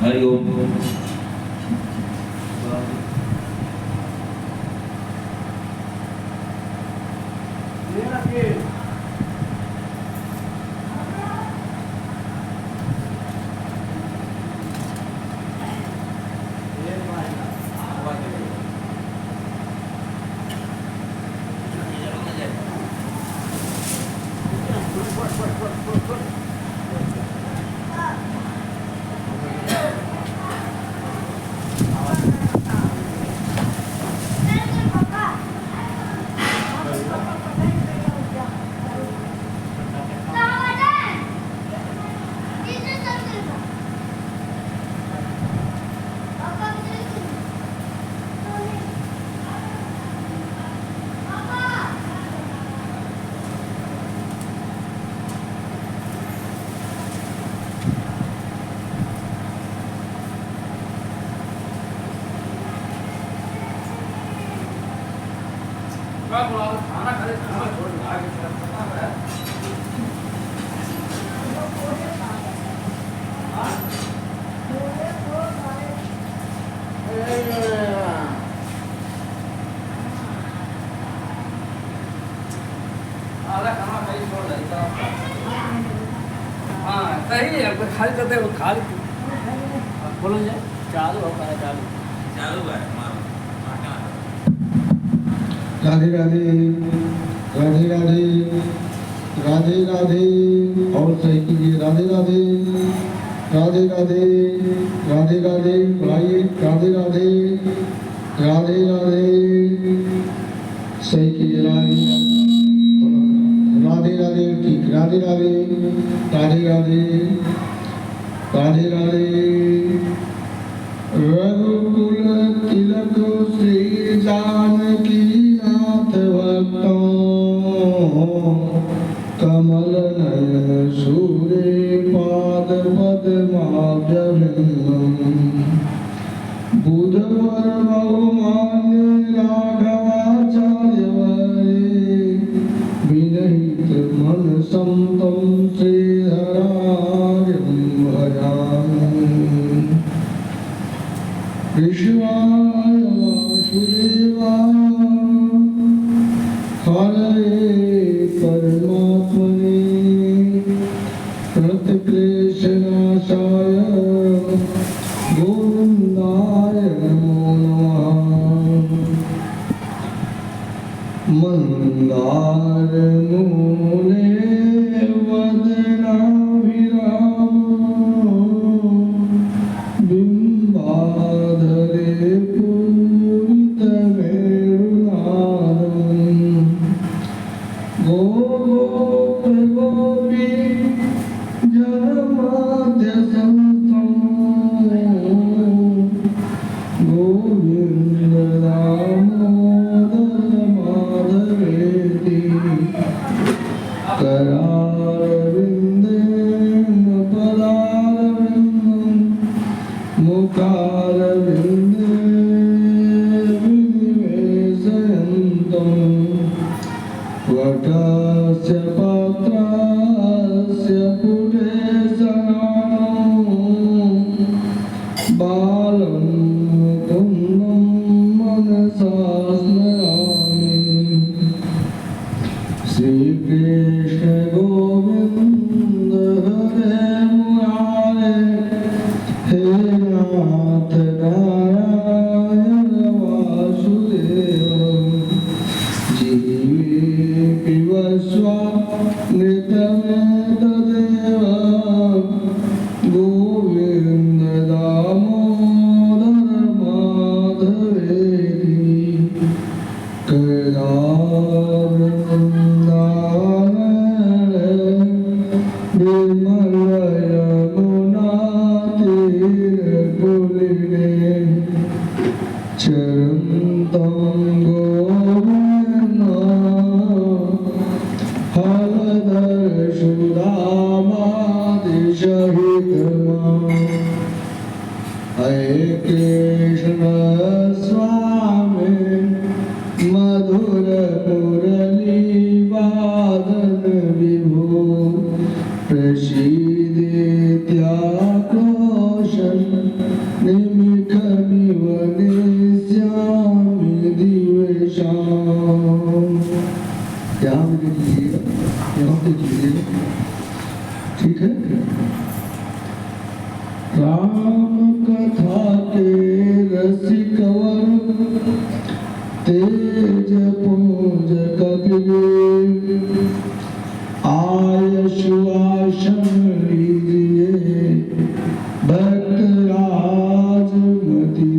हरि ओम। खाना खाने खाना छोड़ आगे चलता है। हाँ सही है, खाली करते हैं खाली बोलो जाए चालू होता है, चालू है। राधे राधे राधे राधे राधे राधे और सही कीजिए। राधे राधे राधे राधे राधे राधे भाई, राधे राधे राधे राधे सही कीजिए। राधे राधे ठीक, राधे राधे राधे राधे राधे राधे। रघुकुल तिलक श्री जानकी नाथ भक्तों, कमल नयन सूर्य पाद पद्माभ्यभिन्नम, बुधवर बहुमान्य राघवाचार्य वरे, विनहित मन संतम श्रीधरार्यं भजामि। विश्वाय वासुदेवाय हरे परमात्मने, प्रतिक्लेशनाशाय गोविन्दाय नमो नमः। मंदारमूले वदनाभिराम, बिम्बाधरे पूरितमेरुनादम्, गोपी जनमाद्यसंस्थं, गोविन्द दामोदर माधवेति, करारविन्देन पदारविन्दं, मुखारविन्दे विनिवेशयन्तं, वटस्य पत्रस्य पुटे शयानं, बालं मुकुन्दं मनसा स्मरामि। श्रीकृष्ण गोविन्द हरे मुरारे, हे नाथ नारायण वासुदेव, जीवे पिबस्वामृतमेतदेव, गोविन्द दामोदर माधवेति, केदारवृन्दारणे विमल यमुनातीरकुलिने, चरन्तं गोविन्दं हलधर सुदामादिसहितम्। हरे कृष्ण स्वामी मधुर मुरली वादन विभो, प्रसीद ठीक है। राम कथा के रसिकवर तेज पुंज कपिल आय सुआसन लीजिए भक्त राज मति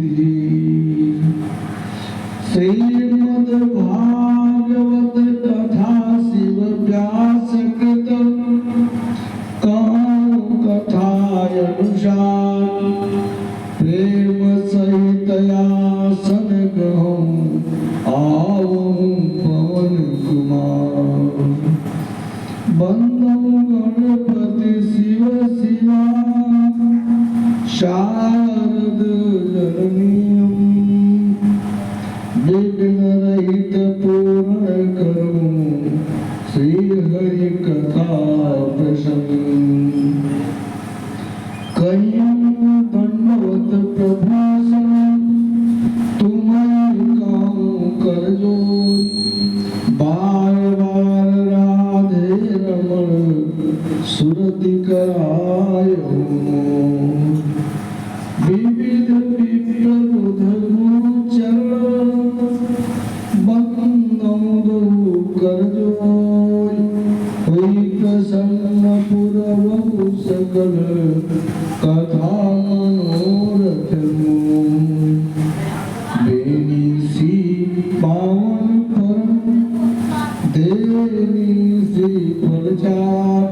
श्रीमद् भागवत कथा शिव व्यास कृत कथाय अनुसार प्रेम सहित आसन ग्रहं आवहु पवन कुमार बंदौ गणपति शिव शिवा शारद जननीयं विघ्न रहित पूर्ण करो श्री हरि कथा प्रसंग कहियं दंडवत प्रभु तुम्हारी गाँव कर जोर बार बार राधे रमण सुरति करायो विविध विप्र बुध गुरुचरण बंदौ दो कर जोर हुई प्रसन्न पुरवहु सकल कथा मनोरथ बेनिसी पावन परम देनी से प्रचार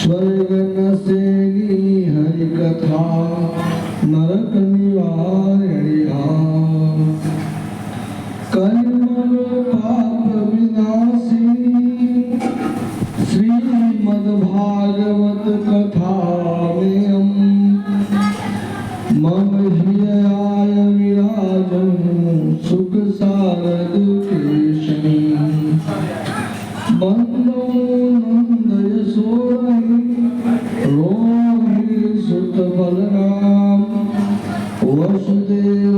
स्वर्ग नसेनी हरि कथा नरक निवारणिया कलमल पाप विनाशिनी श्रीमद् भागवत कथा में मम हियाय विराजं सुख सारद केशनी बंदो नंद यशोधरी रोहि सुत बलराम वसुदेव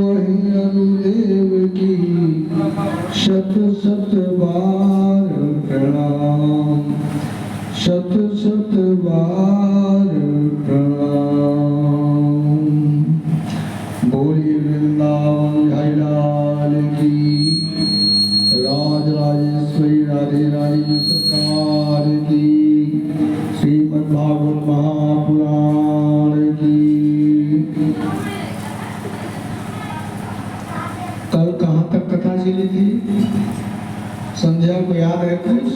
अनुदेव की शत शत बार प्रणाम शत शत बार प्रणाम बोलिए वृंदावन बिहारी लाल की राज राजेश्वरी राधे रानी सरकार की श्रीमद् भागवत महापुराण की। कल कहाँ तक कथा चली थी? संध्या को याद है कुछ?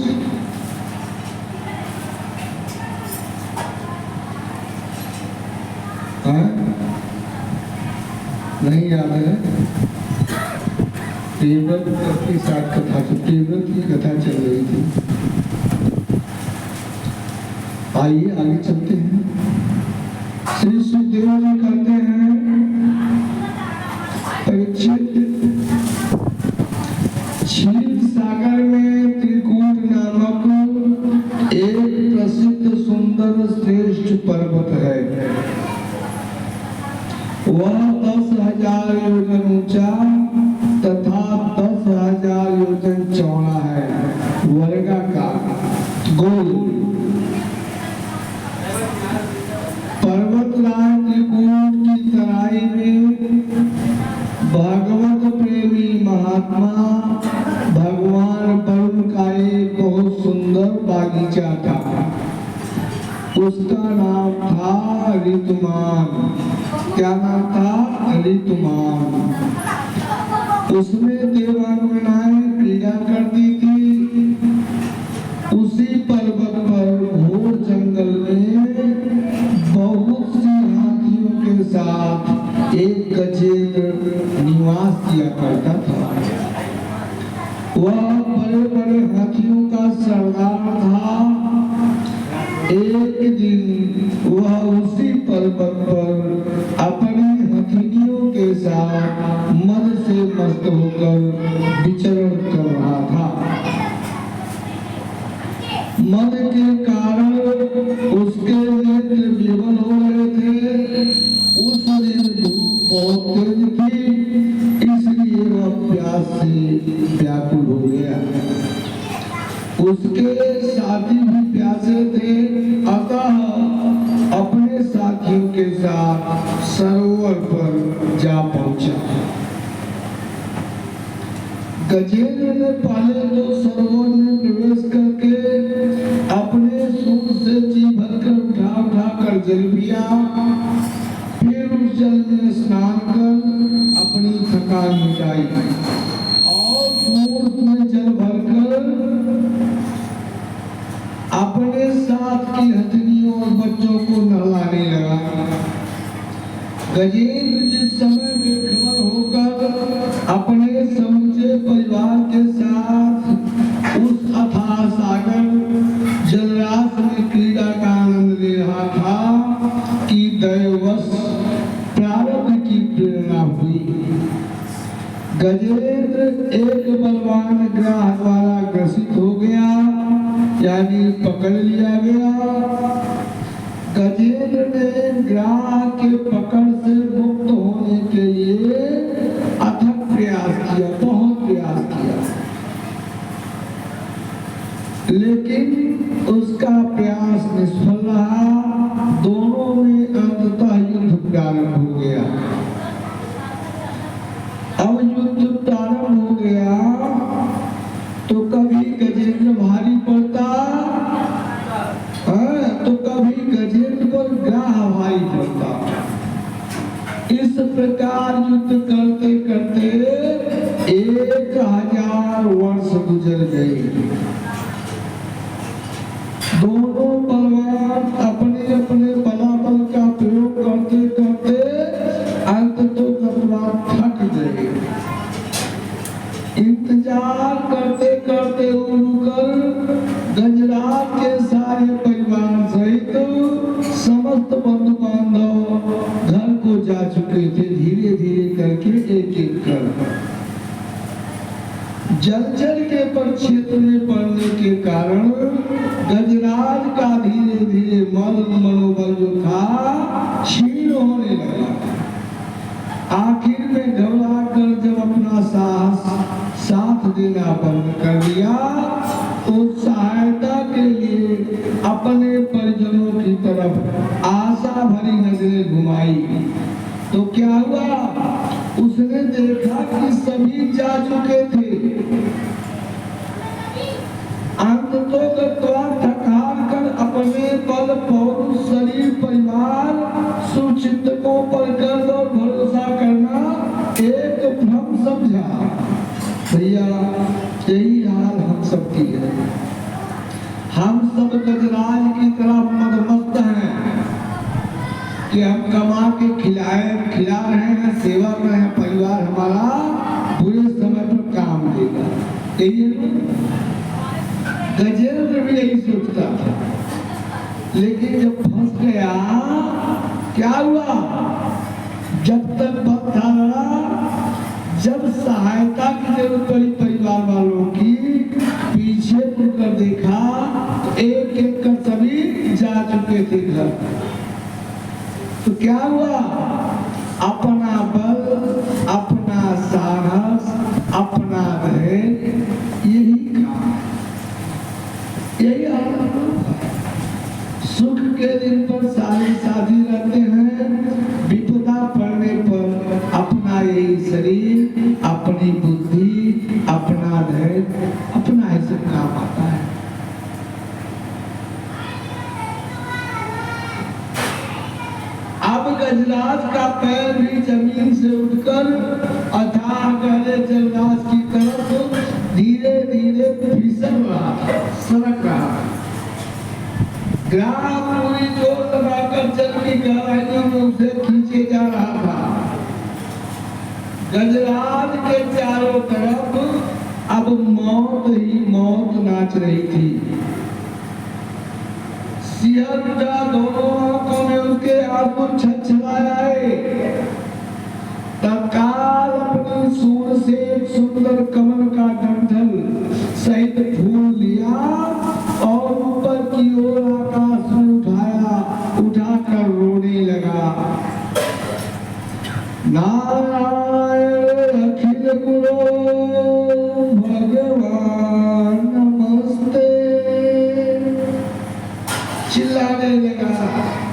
नहीं याद है? देवव्रत के साथ कथा तो देवव्रत की कथा चल रही थी। आइए आगे चलते हैं। श्री सुखदेव जी कहते हैं परीक्षित क्षीर सागर में त्रिकूट नामक एक प्रसिद्ध सुंदर श्रेष्ठ पर्वत है। वह 10,000 योजन ऊंचा तथा 10,000 योजन चौड़ा है, वर्गाकार गोल। पर्वतराज त्रिकूट की तराई में भागवत प्रेमी महात्मा भगवान वरुण का एक बहुत सुंदर बागीचा था। उसका नाम था ऋतुमान। क्या नाम था? ऋतुमान। उसमें देवांगनाएं क्रीड़ा करती थी। उसी पर्वत पर घोर जंगल में बहुत सी हाथियों के साथ एक गजेंद्र निवास किया करता था। वह बड़े बड़े हाथियों का सरदार था। एक दिन वह उसी पर्वत पर अपनी हथिनियों के साथ मद से मस्त होकर विचरण कर रहा था। मद के कारण उसके नेत्र विवल हो रहे थे। उस दिन धूप बहुत तेज थी, इसलिए वह प्यास से व्याकुल हो गया। उसके साथी भी प्यासे थे, अतः जल पिया, फिर उस जल में स्नान कर अपनी थकान मिटाई और दूर में जल भरकर अपने साथ की हथनियों और बच्चों को नहलाने लगा। गजेंद्र जिस समय बेखबर होकर अपने समूचे परिवार के साथ उस अथाह सागर जलराशि में क्रीड़ा का आनंद ले रहा था कि दैववश प्रारब्ध की प्रेरणा हुई। गजेंद्र एक बलवान ग्राह द्वारा ग्रसित हो गया, यानी पकड़ लिया गया। गजेंद्र ने ग्राह के पकड़ से मुक्त होने के लिए अथक प्रयास किया, बहुत प्रयास किया, लेकिन उसका प्रयास निष्फल रहा। दोनों में अंततः युद्ध प्रारंभ हो गया। अब युद्ध प्रारंभ हो गया तो कभी गजेंद्र भारी पड़ता, तो कभी गजेंद्र पर ग्राह भारी पड़ता। इस प्रकार युद्ध करते करते 1000 वर्ष गुजर गए। दोनों बलवान अपने अपने बलाबल का प्रयोग करते करते अंत तो थक गए। इंतजार करते करते उनकर गजराज के सारे परिवार सहित समस्त बंधु बांधव घर को जा चुके थे। धीरे धीरे करके एक एक कर जलचर के परिक्षेत्र में पड़ने के कारण गजराज का धीरे धीरे मनोबल जो था क्षीण होने लगा। आखिर में घबरा कर जब अपना साथ देना बंद कर दिया तो सहायता के लिए अपने परिजनों की तरफ आशा भरी नजरें घुमाई तो क्या हुआ, उसने देखा कि सभी जा चुके थे। अंततः थकार कर अपने बल पौरुष शरीर परिवार सुचिंतकों पर गर्व और भरोसा करना एक भ्रम समझा। भैया यही हाल हम सबकी है। हम सब गजराज की तरह मदमस्त हैं कि हम कमा के खिला रहे हैं, सेवा कर रहे हैं, परिवार हमारा बुरे समय पर काम देगा। गजेंद्र भी यही सोचता था, लेकिन जब फंस गया क्या हुआ, जब तक बल था लड़ा, जब सहायता की जरूरत पड़ी परिवार वालों की, पीछे मुड़कर देखा तो एक एक कर सभी जा चुके थे घर। तो क्या हुआ, अपना बल, अपना साहस, अपना धैर्य, यही काम, यही सुख के दिन पर सारे साथी रहते हैं, विपदा पड़ने पर अपना यही शरीर, अपनी बुद्धि, अपना धैर्य, अपना ही सब काम आता है। अब गजराज का पैर भी जमीन से उठकर अथाह गहरे जलराज की तरफ धीरे धीरे फिसल रहा, सरक रहा। ग्राह पूरी जोर लगाकर जल की गहराइयों में उसे खींचे जा रहा था। गजराज के चारों तरफ अब मौत ही मौत नाच रही थी। सिंह दोनों आंखों में उसके आंसू छलछलाए। तत्काल अपनी सूंड से एक सुंदर कमल का डंठल सहित फूल लिया और ऊपर की ओर आकाश में उठाकर रोने लगा। नारायण अखिल गुरु भगवान नमस्ते, चिल्लाने लगा,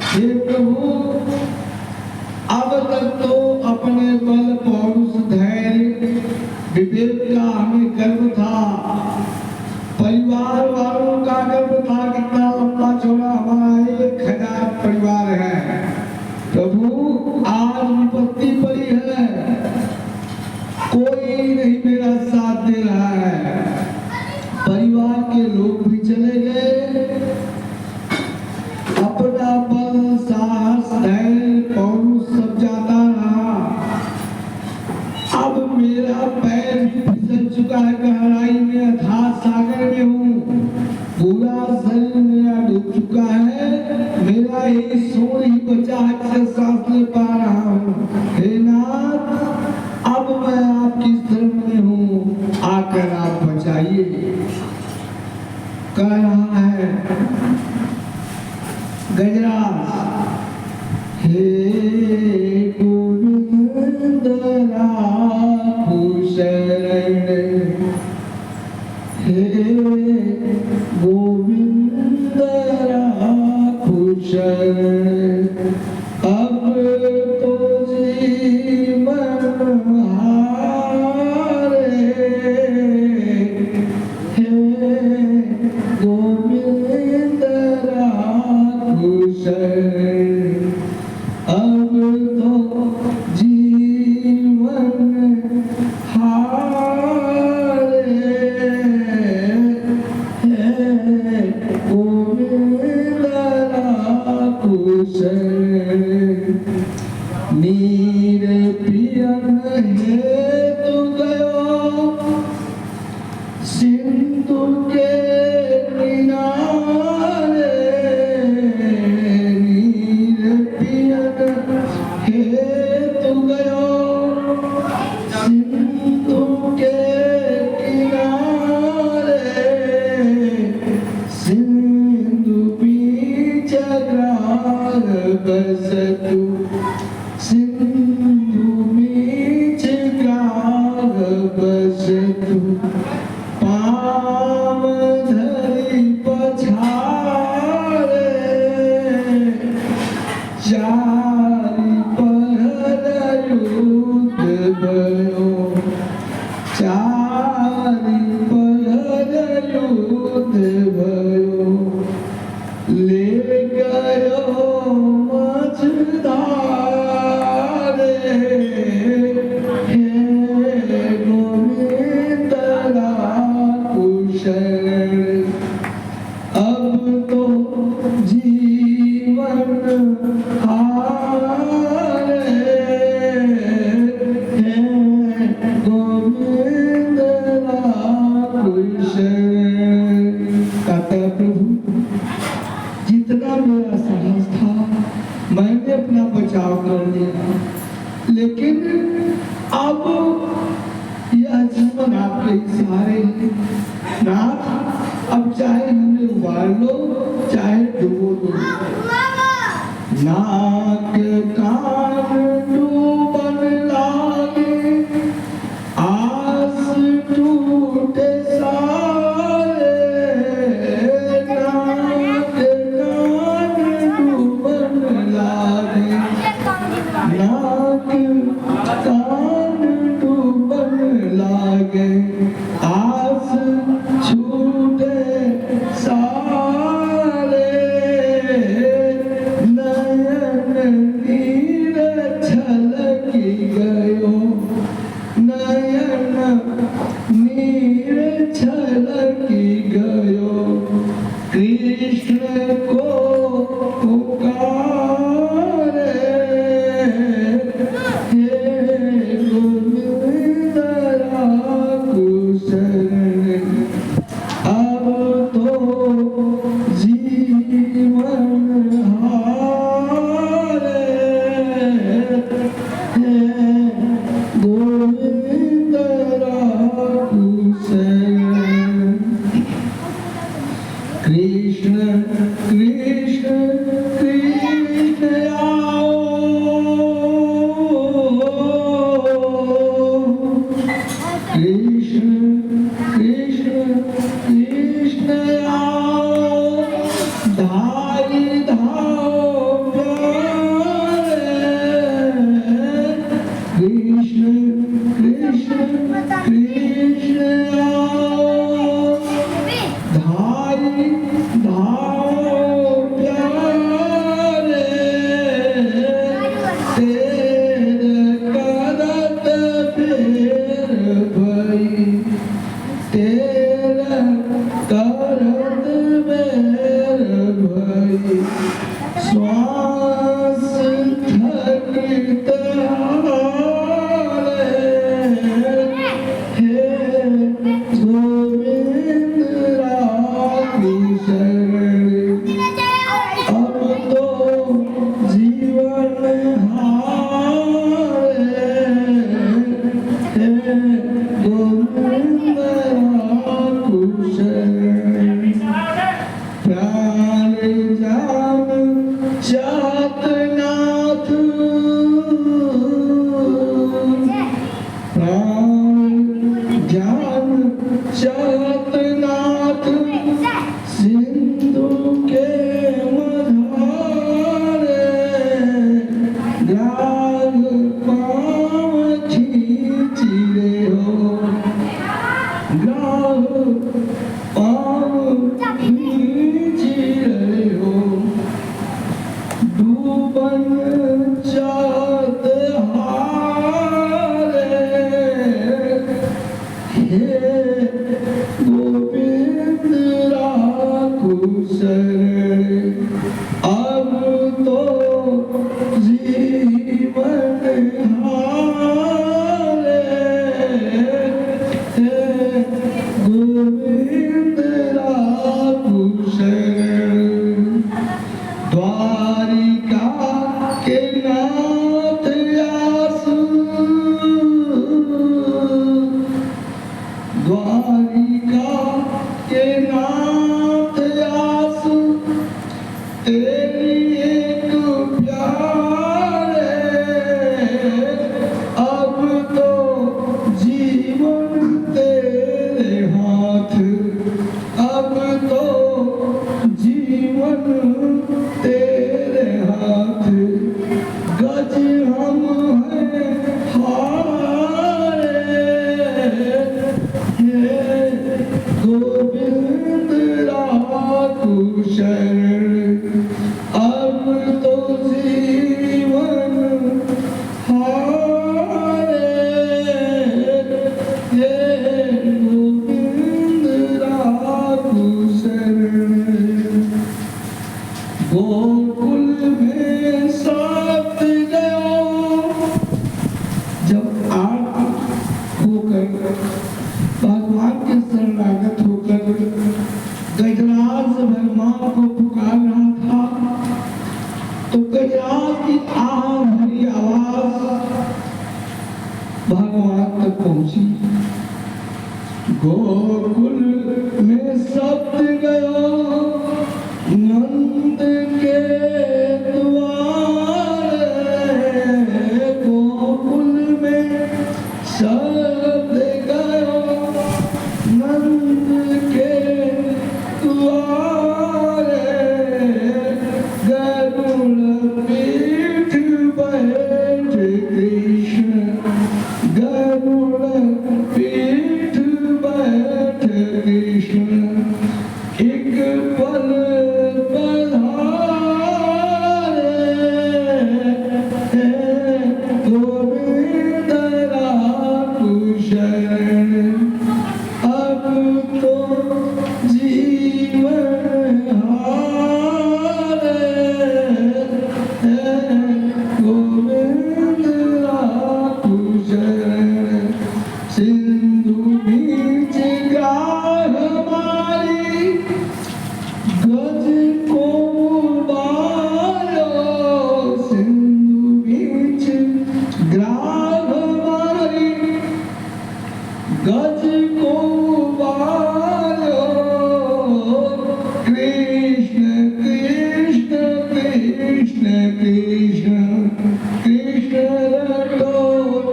हे प्रभु, अब तक तो अपने बल, पौरुष, धैर्य, विवेक का हमें गर्व था, परिवार वालों का गर्व था, कितना लंबा चौड़ा हमारा 1000 परिवार है। बल साहस धैर्य पौरुष सब जाता रहा। अब मेरा पैर फिसल चुका है, गहराई में अथाह सागर में हूँ। पूरा शरीर मेरा डूब चुका है, मेरा एक सोच ही बचा है जिसे सांस ले पा रहा हूँ। हे नाथ, अब मैं आपकी शरण में हूँ, आकर आप बचाइए। कह रहा है गजराज, हे गोविंद राखो शरण, हे गोविंद राखो शरण। अब तो जीवन हारे, हे गोविंद राखो शरण। अब तो जीवन हारे, हे गोविंद राखो शरण। नीर पियन हेतु गयो सिंधु के किनारे, नीर पियन हेतु गयो सिंधु के किनारे। सिंधु बीच ग्राम बसतु, सिंधु बीच ग्राम बसतु। पाव धरि पछारे, चारि पहर युद्ध भयो, चारि पहर युद्ध भयो। ले गयो मझधारे, हे गोविंद राखो शरण। अब तो जीवन हारे, हे गोविंद राखो शरण। कहता है प्रभु, जितना मेरा साहस था मैंने अपना बचाव कर लिया, लेकिन अब यह जीवन आपके सहारे है। नाथ, अब चाहे हमें उबाल लो, चाहे डुबो दो। नाक कान डूबन लागे, आस टूटे सारे। नाक कान डूबन लागे, नाक कान डूबन लागे, आस छूटे सारे। नयन नीर छलकी गयो, नयन नीर छलकी गयो। कृष्ण को पुकारे, हे गोविंद राखो शरण। अब तो जीवन हारे, हे गोविंद राखो शरण। कृष्ण कृष्ण कृष्ण आओ, कृष्ण कृष्ण कृष्ण आओ। धाई धाओ प्यारे, कृष्ण कृष्ण कृष्ण आओ। धाई धाओ प्यारे, तेरे करत फेर भई, तेरे करत फेर भई। स्वामी चातनाथ प्राण ज्ञान चातनाथ सिंधु के मधारे राग पाँव खींच रहे हो राग पाँव खींच रहे हो डूबन चाँद हारे हे गोविंद राखू शरण अब तो जीवन हारे हे गोविंद राखू शरण द्वारिका के नाथ आसु द्वारिका के नाथ आसु तेरी एक प्यारे अब तो जीवन तेरे हाथ अब तो जीवन तेरे हाथ गज हम हैं हारे हे गोविंद राखू शरण अब तो जीवन हारे हे गोविंद राखू शरण गोकुल में साथ गयो जब आप होकर भगवान के शरणागत होकर गजराज भगवान को पुकार रहा था तो गजराज की आह भरी आवाज भगवान तक पहुंची गोकुल में शब्द गयो नंद के द्वारे गोकुल में शब्द गयो नंद के द्वारे गरुड़ पीठ बैठ कृष्ण गरुड़ पीठ बैठ कृष्ण एक पल गोविंद राखू शरण अब तो जीवन हारे गोविंद राखू शरण सिंधु बीच गाढ़ मारी गज को बारो सिंधु बीच ग्राह मारी गज को बारो कृष्ण कृष्ण कृष्ण कृष्ण कृष्ण रटो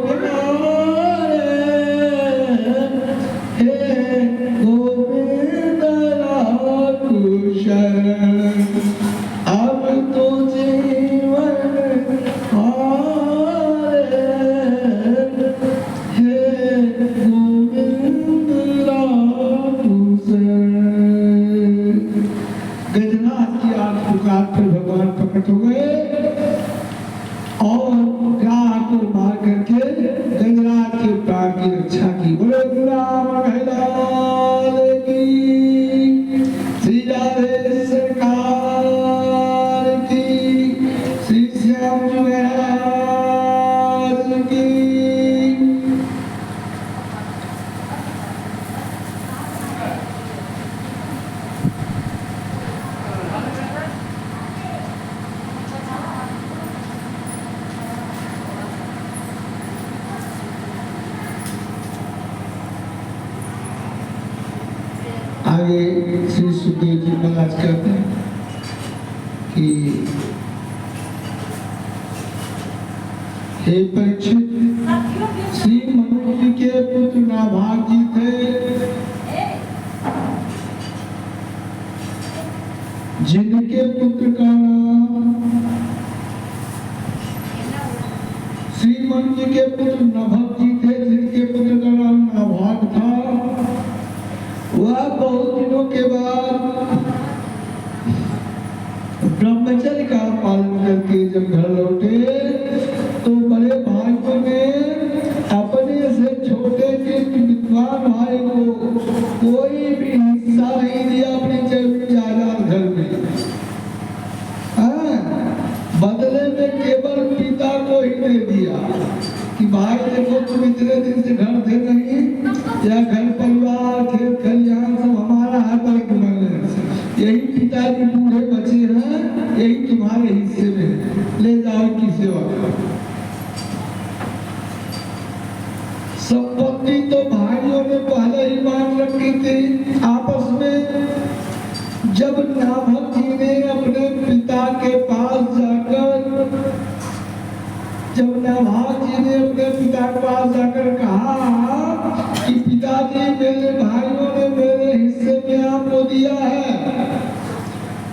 प्यारे हे गोविंद राखू शरण अब तो जीवन हारे हे गोविंद राखू शरण गजनाथ की आग पुकार पर भगवान प्रकट हो गए और ग्राह को मार करके गजराज के प्राण की रक्षा की बोले राम कहलाल की श्री राधे सरकार की श्री श्याम जी महाराज की आगे श्री सुखदेव जी महाराज कहते हैं कि हे परीक्षित, श्री मनु जी के पुत्र नाभाग जी थे, जिनके पुत्र का नाम श्री मनु जी के पुत्र नभग जी थे, जिनके पुत्र का नाम नाभाग था। वह बहुत दिनों के बाद ब्रह्मचर्य का पालन करके जब घर लौटे तो बड़े भाइयों ने अपने से छोटे के विद्वान भाई को कोई भी हिस्सा नहीं दिया अपनी जमीन जायदाद घर में। बदले में केवल पिता को ही दे दिया कि भाई देखो तुम इतने दिन से घर थे नहीं, या घर परिवार खेत खलिहान सब हमारा है, यही पिताजी बूढ़े बचे हैं, यही तुम्हारे हिस्से में ले जाओ की सेवा करो। संपत्ति तो भाइयों ने पहले ही मांग रखी थी आपस में। जब नाभग जी ने अपने पिता के पास जाकर कहा कि पिताजी मेरे भाइयों ने मेरे हिस्से में आपको दिया है,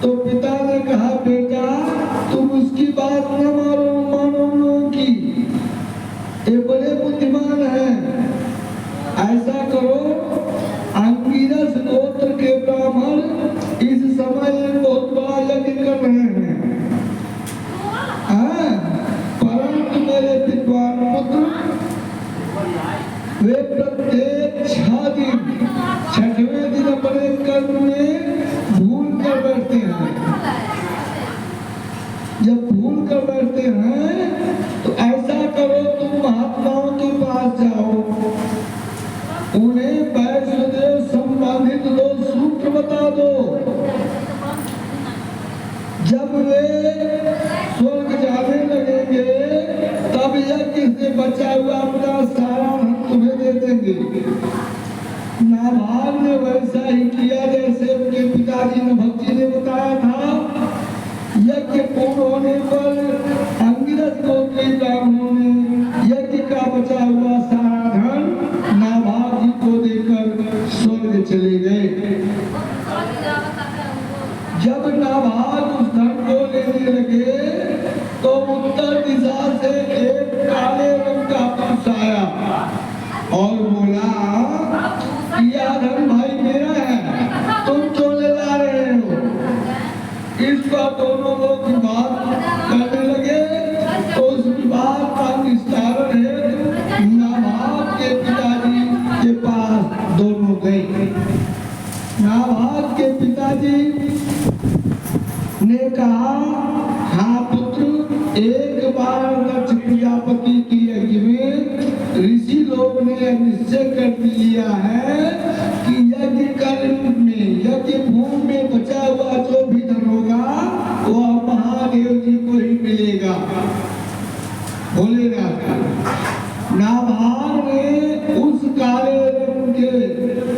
तो पिता ने कहा बेटा तुम उसकी बात न मानो लोगों की, ये बड़े बुद्धिमान हैं। ऐसा करो, अंगिरस गोत्र के ब्राह्मण इस समय बहुत बड़ा यज्ञ कर रहे हैं, परंतु मेरे विद्वान पुत्र वे प्रत्येक 6 दिन 6वें दिन अपने कर्म में भूल कर बैठते हैं। जब भूल कर बैठते हैं तो ऐसा करो, तुम महात्माओं के पास जाओ, उन्हें वैष्णदेव संबंधित 2 सूत्र बता दो। जब वे स्वर्ग जाने लगेंगे तब यज्ञ से बचा हुआ अपना सारा धन तुम्हें दे देंगे। नाभाग ने वैसा ही किया जैसे उनके पिताजी नभग जी ने बताया था। यज्ञ पूर्ण होने पर अंगिरस गोत्री ब्राह्मणों ने यज्ञ का बचा हुआ सारा धन नाभाग जी को देकर स्वर्ग चले गए। जब नाभाग उस धन को लेने लगे तो उत्तर दिशा से एक काले रंग का पुरुष आया और बोला यह धन भाई मेरा है, तुम क्यों ले जा रहे हो। इस पर दोनों लोग विवाद करने लगे, तो उस विवाद का निस्तारण है नाभाग के पिताजी के पास दोनों गए। नाभाग के पिताजी ने कहा हाँ पुत्र, एक बार दक्ष प्रजापति की यज्ञ में ऋषि लोग ने निश्चय कर लिया है कि यज्ञ कर्म में यज्ञ भूमि में बचा हुआ जो भी धन होगा वह महादेव जी को ही मिलेगा, भोलेनाथ। नाभाग ने उस काले रंग के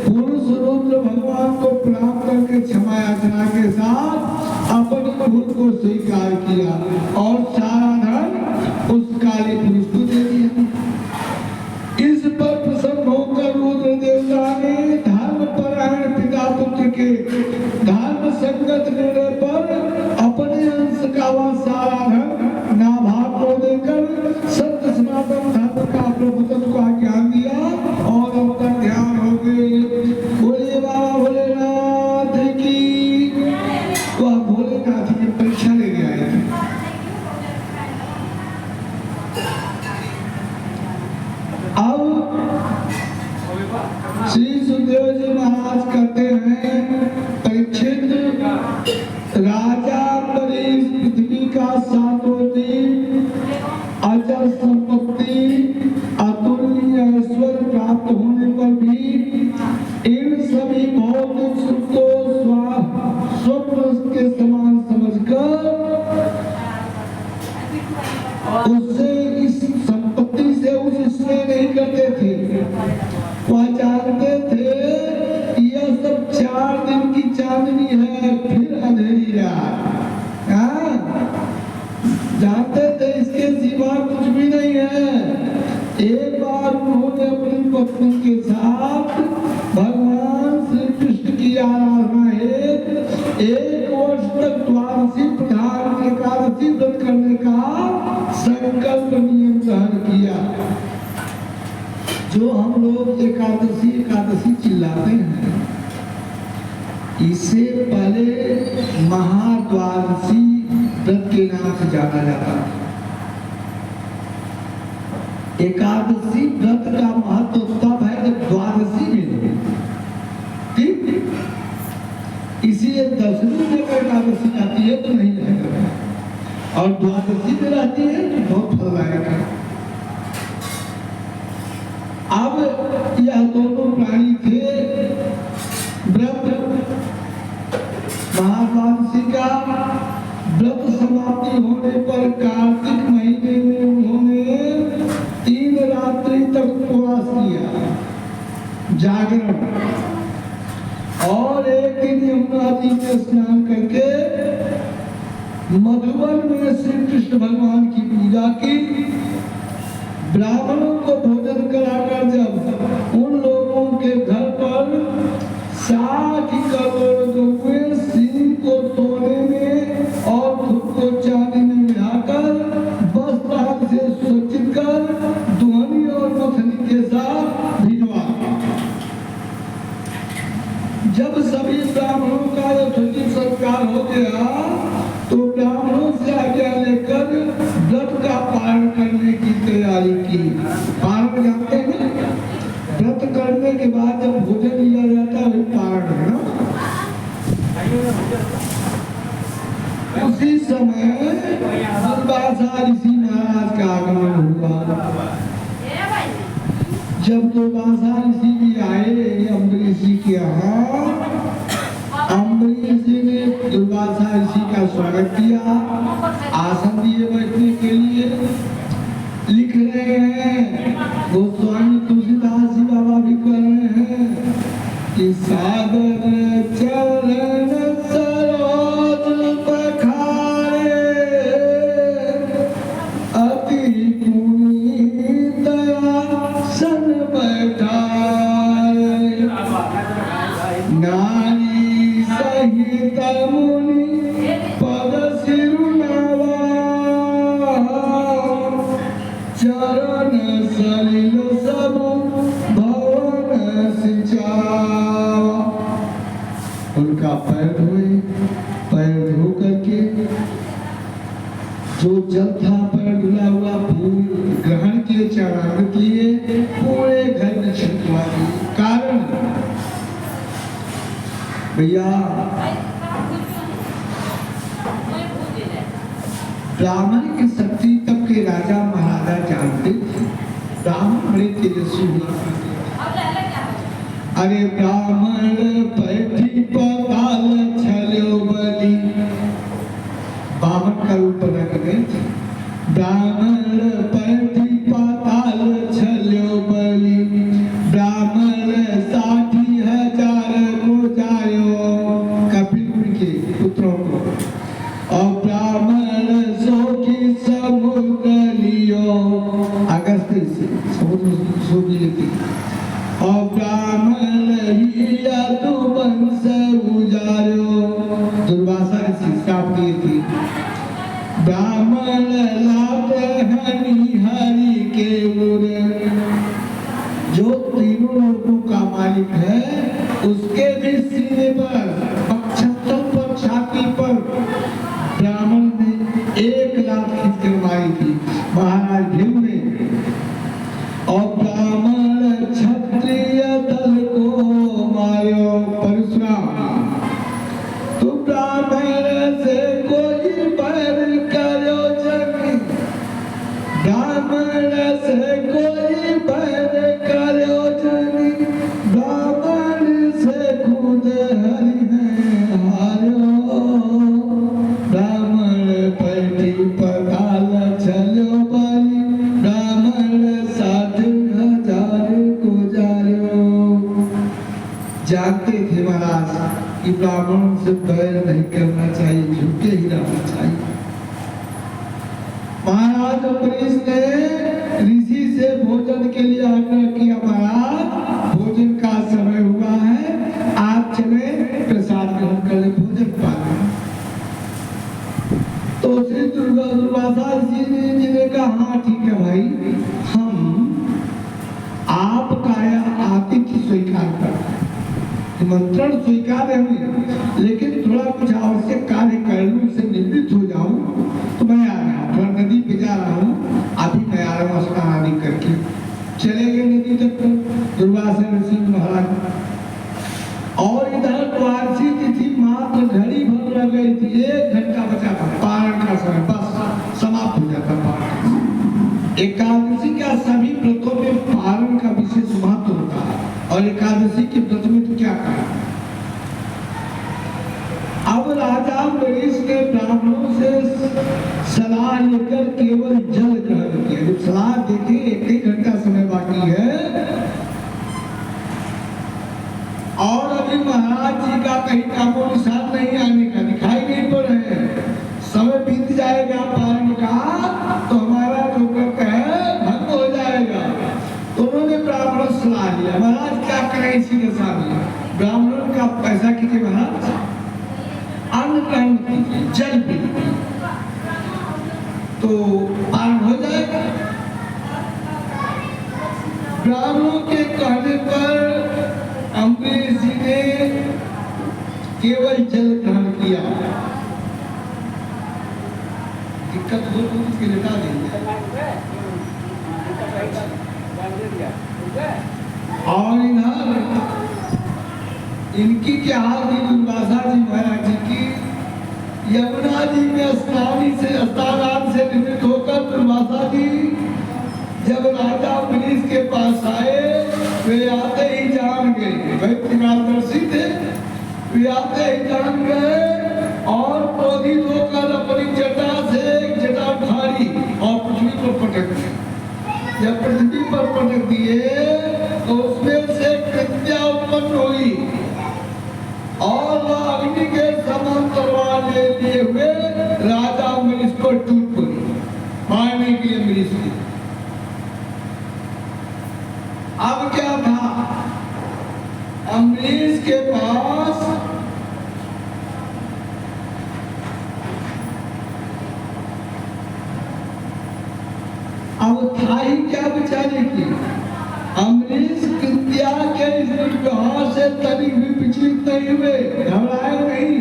पुरुष रुद्र भगवान को प्रणाम करके क्षमा याचना के साथ अपनी भूल को स्वीकार किया और सारा धन उस काले पुरुष को दे दिया। इस पर प्रसन्न होकर रुद्र देवता ने धर्मपरायण पिता पुत्र के धर्म संगत निर्णय पर अपने अंश का वह सारा धन नाभाग को देकर सत्य सनातन धर्म का प्रभुत्व का ज्ञान दिया और उनका ध्यान हो गए। बोले बाबा भोलेनाथ की। वह भोलेनाथ की परीक्षा लेने आए थे। अब श्री सुखदेव जी महाराज कहते हैं परीक्षित, राजा पर इस पृथ्वी का 7वां दिन अचल संपत्ति अतुल्य ऐश्वर्य प्राप्त होने पर भी इन सभी भौतिक सुख को स्वप्न के समान समझकर उससे इस संपत्ति से उस स्नेह नहीं करते थे। वह जानते थे यह सब 4 दिन की चांदनी है, फिर अंधेरी रात। जानते थे इसके सिवा कुछ भी नहीं है। एक बार उन्होंने अपनी पत्नी के साथ भगवान श्री कृष्ण की आराधना एक वर्ष तक द्वादशी प्रधान एकादशी व्रत करने का संकल्प नियम ग्रहण किया। जो हम लोग एकादशी एकादशी चिल्लाते हैं, इससे पहले महाद्वादशी व्रत के नाम से जाना जाता है। एकादशी व्रत का महत्व तब है जब द्वादशी में, ठीक, इसीलिए दसवीं जब एकादशी आती है तो नहीं रहेगा, और द्वादशी में रहती है तो बहुत फल आएगा। अब यह दोनों प्राणी थे व्रत, महाद्वादशी का व्रत समाप्ति होने पर कार्तिक महीने में उन्होंने 3 रात्रि तक उपवास किया, जागरण, और एक दिन यमुना जी में स्नान करके मधुबन में श्री कृष्ण भगवान की पूजा की। ब्राह्मणों को भोजन कराकर जब उन लोगों के घर पर 60 करोड़ गौए सिंह को सोने में और खुद को चांदी में मिलाकर वस्त्र हाथ से सुसज्जित कर दुहनी और मथनी के साथ भिजवा। जब सभी ब्राह्मणों का यथोचित सत्कार हो गया तो ब्राह्मणों से आज्ञा लेकर व्रत का पालन करने की तैयारी की। पारण जानते हैं, व्रत करने के बाद जब भोजन लिया जाता है वही पारण है ना। उसी समय दुर्वासा ऋषि महाराज का आगमन हुआ। जब दुर्वासा ऋषि भी आए अम्बरीश जी के यहाँ, अम्बरीश जी ने दुर्वासा ऋषि का स्वागत किया, आसन दिए बैठने के लिए। लिख रहे हैं गोस्वामी तुलसीदास जी बाबा भी कर रहे हैं कि सादर चरण सरोज पखारे अति पुनीत आसन बैठाए, नारी सहित मुनि पद सिरुनावा, चरण सलिल सब भवन सिंचावा। उनका पैर धोए, पैर धो करके जो जल था पैर धुला हुआ फूल ग्रहण किए, चढ़ाने लिए पूरे घर में छिड़कवा दिए। कारण भैया ब्राह्मण की शक्ति तब के राजा महाराजा जानते थे। ब्राह्मण बड़े तेजस्वी हुआ करते। अरे ब्राह्मण पैठी पताल छलो बलि, बामन का रूप रख गए थे। ब्राह्मण पैठी पताल छलो बलि, ब्राह्मण 60,000 को जायो, कपिल के पुत्रों को, और ब्राह्मण सोखी समुद्र लियो, अगस्त से समुद्र सो भी लेती, और ब्राह्मण हिया तो वंश उजारो, दुर्वासा ऋषि श्राप दिए थे। ब्राह्मण लाभ हनि हरि के उरे, जो तीनों लोगों का मालिक है उसके भी सीने पर, पक्षतल पर, छाती पर ब्राह्मण ने 1 लाख खींच कर मारी थी महाराज भीम ने। और ब्राह्मण क्षत्रिय दल को मारो परशुराम, तो ब्राह्मण से कोई बैर करो जग, ब्राह्मण से कोई बैर करो जग, ब्राह्मण से खुद हरि है हारो, ब्राह्मण पैठी पताल छलो बलि, ब्राह्मण 60,000 को जायो। जानते थे महाराज कि ब्राह्मणों से बैर नहीं करना चाहिए, झुके ही रहना चाहिए। महाराज अम्बरीश ने ऋषि से भोजन के लिए आग्रह किया, महाराज भोजन का समय हुआ है, आप चले प्रसाद ग्रहण कर ले, भोजन पाले। तो श्री दुर्वासा जी ने कहा हाँ ठीक है भाई, हम आपका यह आतिथ्य स्वीकार करते हैं, निमंत्रण स्वीकार है, लेकिन थोड़ा कुछ आवश्यक कार्य कर लूं, उससे निवृत्त हो जाऊं तो मैं आ रहा हूं, थोड़ा नदी पे जा रहा हूं, अभी मैं आ रहा हूं स्नान आदि करके। चले गए नदी तक दुर्वासा ऋषि महाराज। और इधर द्वादशी तिथि मात्र घड़ी भर रह गई थी, 1 घंटा बचा था पारण का समय, बस समाप्त हो जाता पारण। एकादशी का सभी व्रतों में पारण का विशेष महत्व होता है, और एकादशी के व्रत में तो क्या कहा। अब राजा अम्बरीश ने ब्राह्मणों से सलाह लेकर केवल जल ग्रहण किया। जब सलाह देखी 1 घंटा समय बाकी है और अभी महाराज जी का कहीं नामो निशान नहीं आने का, दिखाई नहीं पड़ रहे हैं, समय बीत जाएगा पारण का तो हमारा जो व्रत है भंग हो जाएगा। तो उन्होंने ब्राह्मणों से सलाह लिया, महाराज क्या करें इसी दशा में। ब्राह्मणों का पैसा कीजिए महाराज, अन्न ग्रहण कीजिए, जल पीजिए तो पारण हो जाएगा। ब्राह्मणों के कहने पर अम्बरीश जी ने केवल जल ग्रहण किया। दिक्कत हो तो उसके लेटा देंगे। और इधर इनकी क्या हाल थी दुर्वासा जी महाराज जी की, यमुना जी में स्नान से निवृत्त होकर दुर्वासा जी जब राजा अम्बरीश के पास आए, वे आते ही जान गए, भाई त्रिकालदर्शी थे, वे आते ही जान गए और क्रोधित होकर अपनी जटा से एक जटा उठाई और पृथ्वी पर पटक दिए। जब पृथ्वी पर पटक दिए तो उसमें से कृत्या उत्पन्न हुई और वह अग्नि के समान तलवार ले लिए हुए राजा अम्बरीश पर टूट पड़ी, मारने के लिए अम्बरीश की। अब क्या था, अम्बरीश के पास अब था ही क्या बेचारे की। अम्बरीश कृत्या के इस विवाह से तनिक भी विचलित नहीं हुए, घबराए नहीं।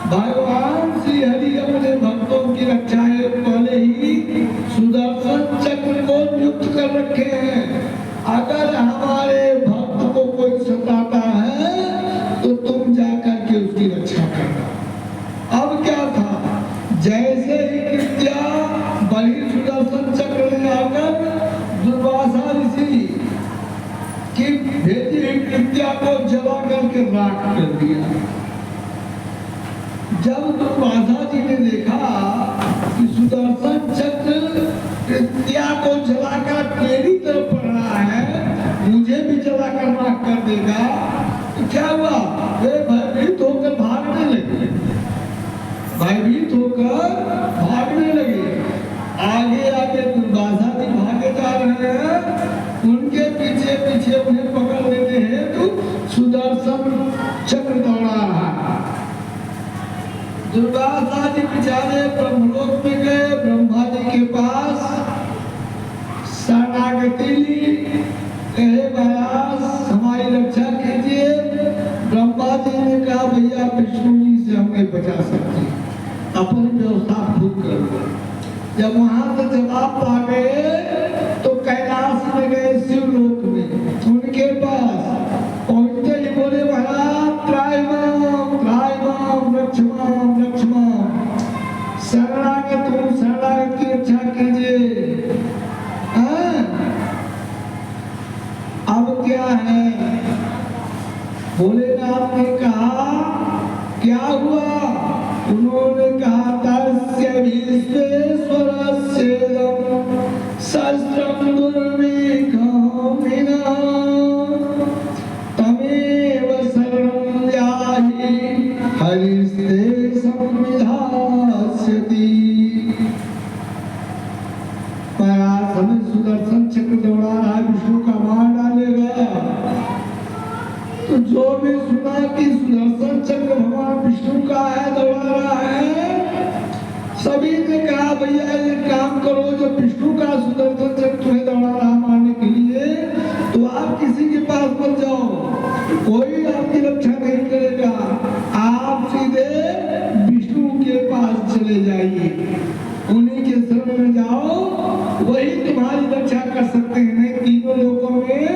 भगवान श्री हरि अपने भक्तों की रक्षा है पहले ही सुदर्शन चक्र को नियुक्त कर रखे हैं। अगर हमारे भक्त को कोई सताता है तो तुम जाकर के उसकी रक्षा करना। अब क्या था, जैसे ही कृत्या बड़ी सुदर्शन चक्र ले आकर दुर्वासा ऋषि की भेजी हुई कृत्या को जला करके राख कर दिया। जब दुर्वासा जी ने देखा कि सुदर्शन चक्र कृत्या को जलाकर मेरी तरफ बढ़ रहा है, मुझे भी जलाकर राख कर देगा, तो क्या हुआ, वे भयभीत होकर भागने लगे, भयभीत होकर भागने लगे। आगे आगे दुर्वासा जी भागे जा रहे हैं, उनके पीछे पीछे उन्हें पकड़ लेने हेतु सुदर्शन चक्र दौड़ा रहा है। दुर्वासा जी बेचारे ब्रह्मलोक में गए, ब्रह्मा जी के पास शरणागति ली, कहे महाराज हमारी रक्षा कीजिए। ब्रह्मा जी ने कहा भैया विष्णु जी से हमें बचा सकते, अपनी व्यवस्था खुद करो। जब वहां से जवाब पा गए तो कैलाश में गए, शिवलोक में उनके पास पहुंचते ही बोले महाराज त्रायमाम त्रायमाम रक्षमाम रक्षमाम, शरणागत हूँ, शरणागत की रक्षा कीजिए। अब क्या है, भोलेनाथ ने कहा क्या हुआ, उन्होंने कहा तस्य विश्वेश्वरस्येदं सहस्रं दुर्विक्रमिणः तमेव शरणं याहि हरिस्ते संविधास्यति। चक्र दौड़ा रहा है, विष्णु का मार डालेगा। तो जो भी सुना कि सुदर्शन चक्र भगवान विष्णु का है, दौड़ा रहा है, सभी ने कहा भैया ये काम करो, जब विष्णु का सुदर्शन चक्र तुम्हें दौड़ा रहा मारने के लिए, तो आप किसी के पास मत जाओ, कोई आपकी रक्षा नहीं करेगा, आप सीधे विष्णु के पास चले जाइए, उन्हीं के शरण में जाओ, वही तुम्हारी रक्षा कर सकते हैं, नहीं तीनों लोगों में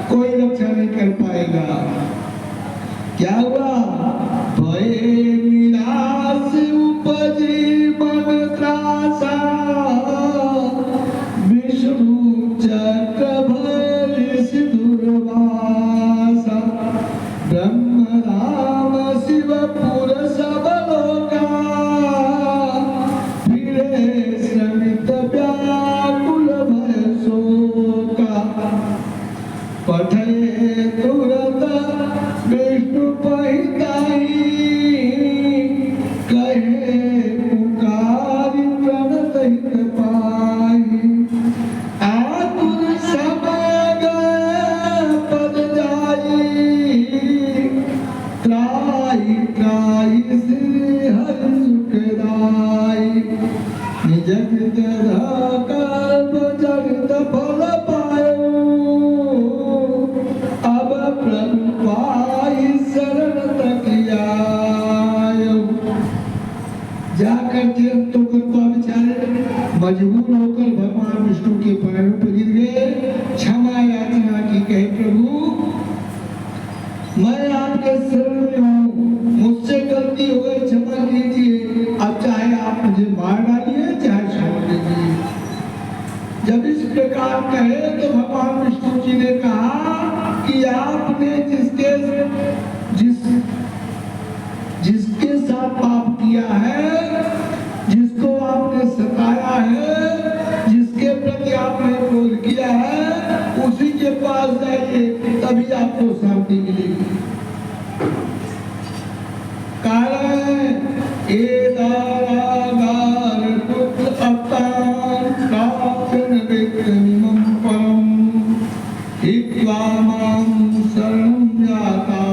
कोई रक्षा नहीं कर पाएगा। क्या हुआ? भय निराश उपजी मन त्रासा, विष्णु चक्र भय दुर्वासा, ब्रह्म राम शिव पुर सब लोका, फिरे श्रमित व्याकुल भय शोका, पठये तुरत विष्णु पहिताई, कहे पुकारी प्रणत हित पाई, आतुर समय गए पद जाई, त्राहि त्राहि श्री हरि सुखदाई, निज कृत कल्प जगत फल पायो, अब प्रभु पाई शरण तक आयो। जाकर के तो कृपा बेचारे मजबूर होकर भगवान विष्णु के पैरों पर गिर गए, क्षमा याचना की, कहे प्रभु मैं आपके शरण में हूँ, मुझसे गलती हो गई, क्षमा कीजिए, अब चाहे आप मुझे मार डालिए चाहे छोड़ दीजिए। जब इस प्रकार कहे तो भगवान विष्णु जी ने कहा कि आपने जिसके साथ पाप किया है, जिसको आपने सताया है, जिसके प्रति आपने क्रोध किया है, उसी के पास जाइए, तभी आपको शांति मिलेगी। कारण पुत्र अवतार प्राप्तन विक्रमं परम, हित्वा मां शरणं याता,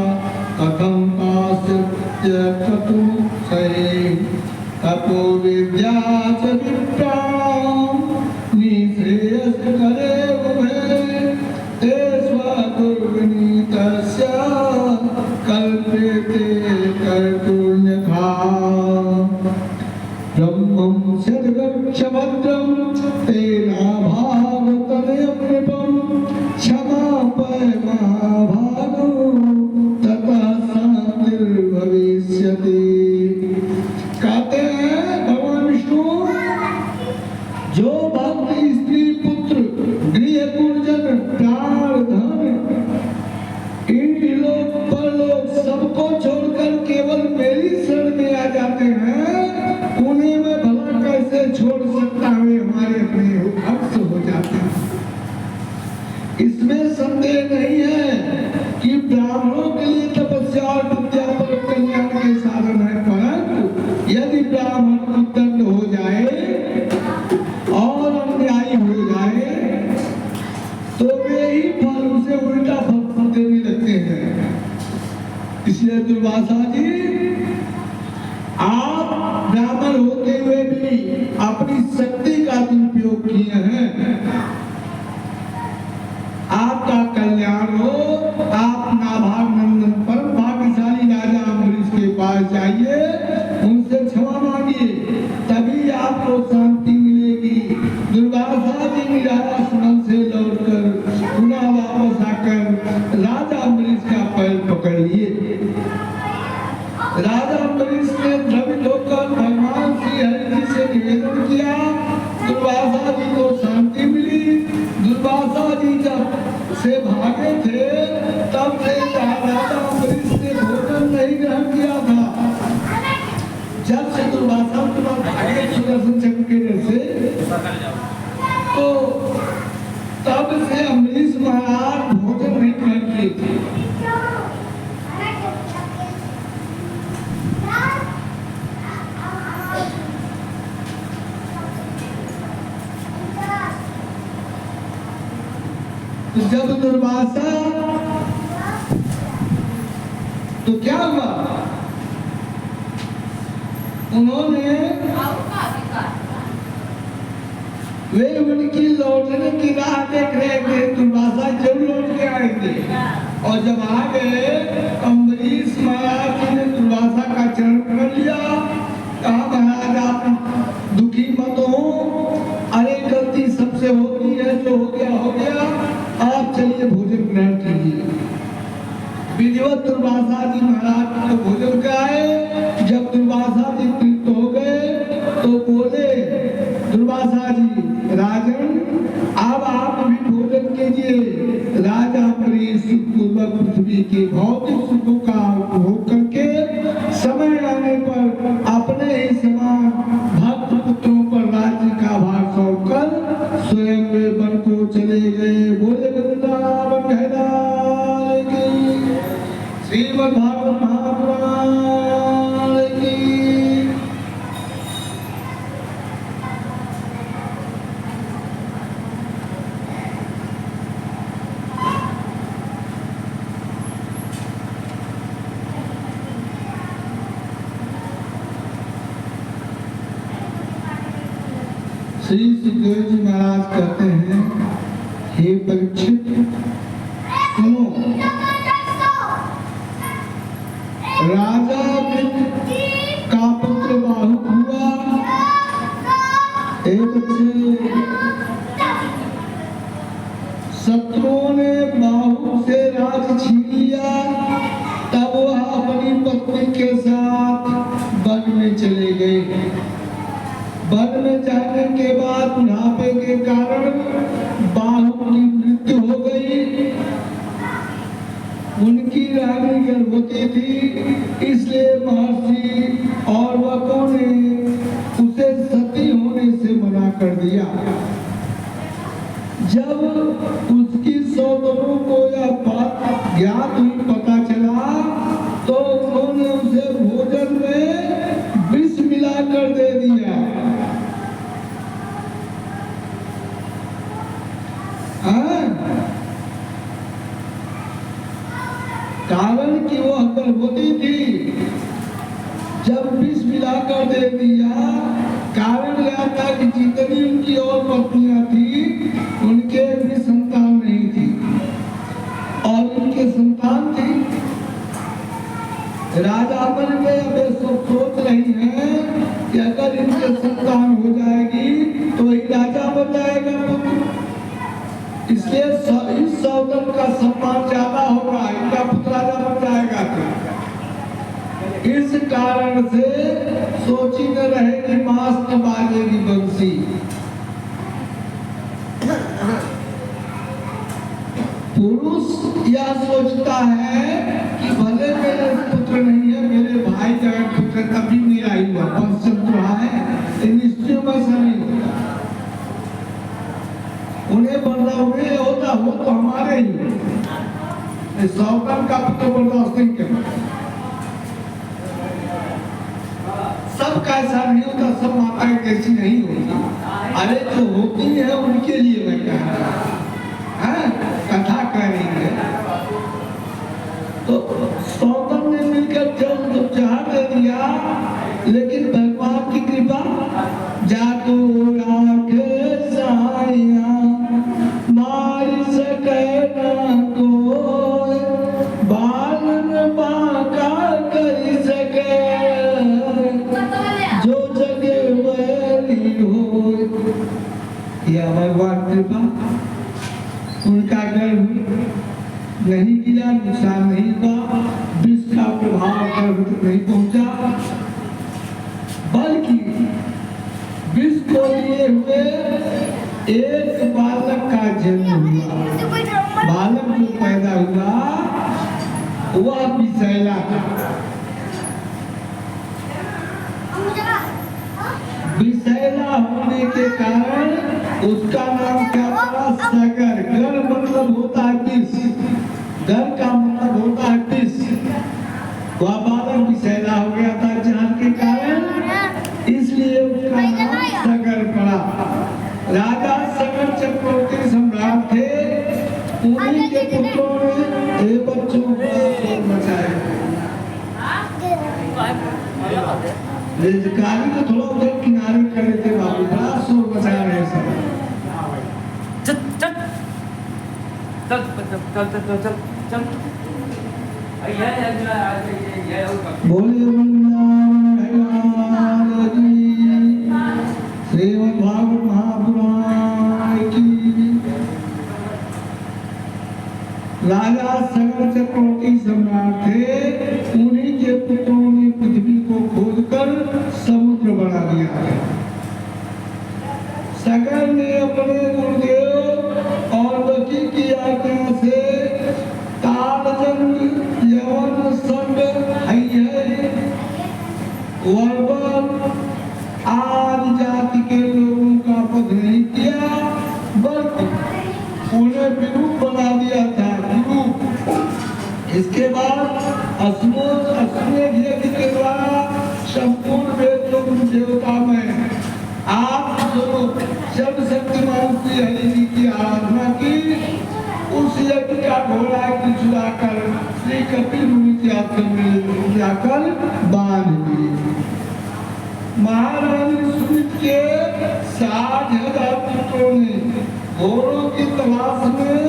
कथं पाश्चात्य चतुक्षये, तपो विद्या च विप्रां, निःश्रेयस करे उभे, ते स्वदुर्विनीतस्य, कल्पेते कर्तुर्यथा, ब्रह्मं सद्गच्छभद्रं तेना भागतनयं नृपं, क्षमापय महाभागो ततः शान्तिर्भविष्यति। कहते हैं भगवान विष्णु, जो भक्त स्त्री पुत्र गृह गुरुजन प्राण धन इन लोक परलोक सबको छोड़कर केवल मेरी शरण में आ जाते हैं, उन्हें मैं भला कैसे छोड़ सकता हूँ, हमारे अपने भक्त हो जाते हैं। इसमें संदेह नहीं है कि ब्राह्मणों के लिए तपस्या और विद्या पर कल्याण के साधन है, परंतु यदि ब्राह्मण उद्दंड हो जाए और अन्यायी हो जाए तो वे ही फल उसे उल्टा फल देने लगते हैं। इसलिए दुर्वासा जी, आप ब्राह्मण होते हुए भी अपनी शक्ति का दुरुपयोग किए हैं। आपका कल्याण हो, आप नाभाग नंदन परम भाग्यशाली राजा अम्बरीश के पास जाइए, उनसे क्षमा मांगिए, तभी आपको शांति मिलेगी। दुर्वासा जी निराश मन से लौटकर पुनः वापस आकर राजा अम्बरीश का पैर पकड़ लिए। राजा अम्बरीश ने द्रवित होकर भगवान श्री हरि जी से निवेदन किया, दुर्वासा जी को शांति मिली। दुर्वासा जी जब से भागे थे तब से राजा अम्बरीश ने भोजन नहीं ग्रहण किया था। जब से दुर्वासा भागे सुदर्शन चक्र के से तो तो जब दुर्वासा तो क्या हुआ, उन्होंने वे उनकी लौटने की राह देख रहे थे, दुर्वासा जरूर लौट के आएंगे। और जब आ गए, अम्बरीश महाराज जी ने दुर्वासा का चरण पकड़ लिया, कहा महाराज आप दुखी मत हो, अरे गलती सबसे होती है, जो हो गया, आप चलिए भोजन ग्रहण कीजिए। विधिवत दुर्वासा जी महाराज को भोजन कराए। जब दुर्वासा जी तृप्त हो गए तो बोले, दुर्वासा जी राजन अब आप भी भोजन कीजिए। राजा परीक्षित सुखपूर्वक पृथ्वी के भौतिक सुखों का उपभोग करके समय आने पर अपने ही समान भक्त पुत्रों पर राज्य का भार सौंपकर स्वयं वे वन को चले गए। बोले वृंदावन कहलाए की श्रीमद् भागवत महापुराण की। श्री सुखदेव जी महाराज कहते हैं, हे परीक्षित सुनो, राजा का पुत्र बाहु हुआ, एक शत्रुओं ने बाहु से राज छीन लिया। तब वह अपनी पत्नी के साथ वन में चले गए। वन में जाने के बाद बुढ़ापे के कारण बाहु की मृत्यु हो गई। उनकी रानी गर्भवती थी, इसलिए महर्षि और वकों ने उसे सती होने से मना कर दिया। जब उसकी सौदरों को यह बात ज्ञात हुई, पता चला, तो उन्होंने उसे भोजन में विष मिलाकर दे दिया। कारण कि वह गर्भवती थी, जब विष मिलाकर दे दिया, कारण यह था कि जितनी उनकी और पत्नियां थी, उनके भी संतान नहीं थी और उनके संतान थी। राजा बन गए, वे सब सोच रही हैं कि अगर इनके संतान हो जाएगी तो वही राजा बन जाएगा पुत्र, इसलिए इस सौगन का सम्मान ज्यादा होगा, इनका पुत्र राजा बन जाएगा। तो इस कारण से सोची न रहे कि मांस न बाजेगी बंसी। पुरुष यह सोचता है कि भले मेरे पुत्र नहीं है, मेरे भाई का पुत्र तभी मेरा ही हुआ, वंशज तो है। इन स्त्रियों में ऐसा नहीं होता, उन्हें बर्दाश्त होता हो तो हमारे ही सौगन का पुत्र बर्दाश्त नहीं करता। सबका ऐसा नहीं होता, सब माताएं कैसी नहीं होती। अरे जो होती है उनके लिए मैं कह रहा हूं, कथा कह रही है। तो सौगन ने मिलकर जब चाह दे दिया, लेकिन भगवान की कृपा, जाको राखे साया मार सके न कोई, बालन बाका कर सके, जो जगे वही हो। या भगवान कृपा, उनका गर्भ नहीं गिरा, नुकसान नहीं हुआ, विष का प्रभाव गर्भ तक नहीं पहुंचा, बल्कि विष को लिए हुए एक बालक का जन्म हुआ। बालक जो पैदा हुआ वह विषैला था। विषैला होने के कारण उसका नाम क्या पड़ा? सगर। गर मतलब होता है विष, गर का मतलब होता है विष। वह बालक विषैला हो गया था जान के कारण, इसलिए उसका नाम सगर पड़ा। राजा सगर चक्रवर्ती सम्राट थे, रेजकारी को थोड़ा उधर किनारे कर लेते बाबू, बड़ा शोर मचा रहे हैं सब। चल चल चल चल चल चल चल चल ये बोले वृंदावन की श्रीमद् भागवत महापुराण की। राजा सगर चक्रवर्ती सम्राट थे, उन्हीं के पुत्रों ने पृथ्वी को खोदकर समुद्र बना दिया है। सगर ने अपने गुरुदेव और वकी की आज्ञा से तालजंग, यवन, संग, वर्बल आदि जाति के लोगों का वध नहीं किया, बल्कि उन्हें विरूप बना दिया था। विरूप। इसके बाद अश्वमेध यज्ञ के द्वारा संपूर्ण वेद देवता में आप सर्वशक्तिमान श्री हरि जी की आराधना की। उस यज्ञ का घोड़ा चुराकर श्री कपिल मुनि के आश्रम में जाकर बांध दिए। महारानी सुमित के 60,000 पुत्रों ने घोड़ों की तलाश में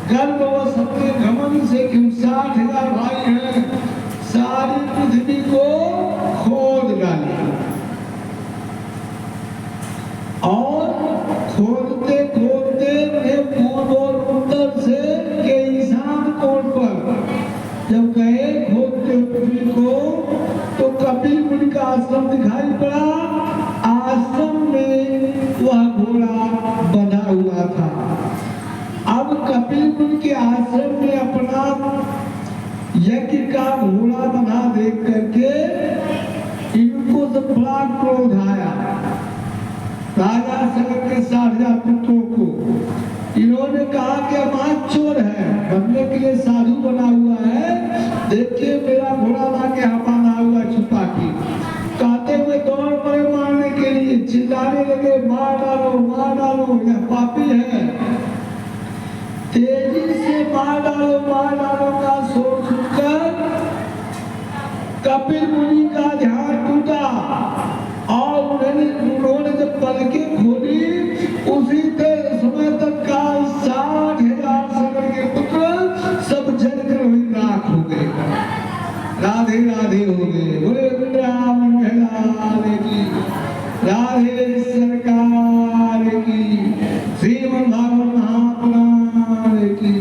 गर्भवश अपने घमंड से 60,000 भाई हैं, सारी पृथ्वी को खोद डाला और खोदते खोदते पूर्व और उत्तर से के ईशान कोण पर जब गए खोदते पृथ्वी को, तो कपिल मुनि का आश्रम दिखाई पड़ा। आश्रम में वह घोड़ा बंधा हुआ था। अब कपिल मुनि के आश्रम में अपना यज्ञ का घोड़ा बंधा देख करके इनको सब बड़ा क्रोध आया। राजा सगर के 60,000 पुत्रों को इन्होंने कहा कि हमारा चोर है, बनने के लिए साधु बना हुआ है, देखिए मेरा घोड़ा ला के यहाँ बांधा हुआ छुपा के। कहते हुए दौड़ पड़े मारने के लिए, चिल्लाने लगे मार डालो, यह पापी है। तेजी से मार डालो का शोर सुनकर कपिल मुनि का ध्यान टूटा और उन्होंने जब पलकें खोली, उसी समय तक का 60,000 सगर के पुत्र सब जलकर वही राख हो गए, राधे राधे हो गए। बोले वृंदावन राधे की, राधे सरकार की, श्रीमद् भागवत महापुराण की।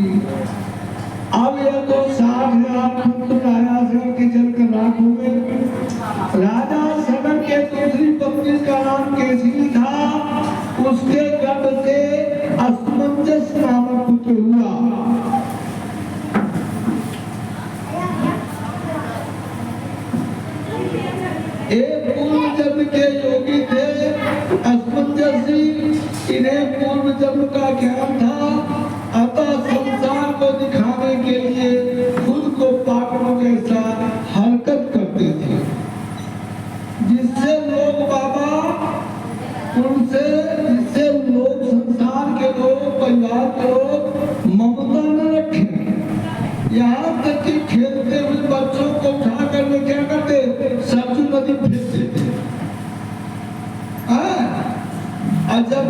अब यह तो 60,000 पुत्र राजा सगर के जलकर राख हो गए। राजा सगर के दूसरी पत्नी का नाम केसरी था, उसके गर्भ से असमंजस नामक पुत्र हुआ। एक पूर्व जन्म के योगी थे असमंजसी, इन्हें पूर्व जन्म का ज्ञान था, अतः संसार को दिखाने के लिए खुद को पागलों जैसा हरकत करते थे, जिससे लोग संसार के लोग, परिवार के लोग ममता न रखें। यहाँ तक कि खेलते हुए बच्चों को उठा कर वे क्या करते, सरजू नदी फेंक देते। और जब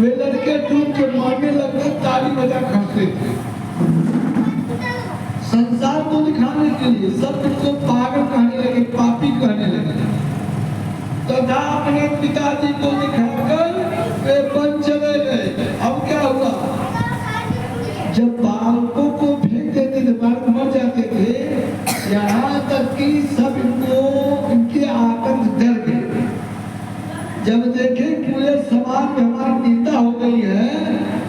वे लड़के डूब के मारने लगते, ताली बजा करते थे। संसार को दिखाने के लिए सब उसको पागल कहने लगे, पापी कहने लगे। तथा अपने पिताजी को दिखाकर वे बन चले गए। अब क्या हुआ, जब बालकों को फेंक देते थे, बालक मर जाते थे, यहाँ तक कि सब इनके आतंक डर गए। जब देखे पूरे समाज में हमारी निंदा हो गई है,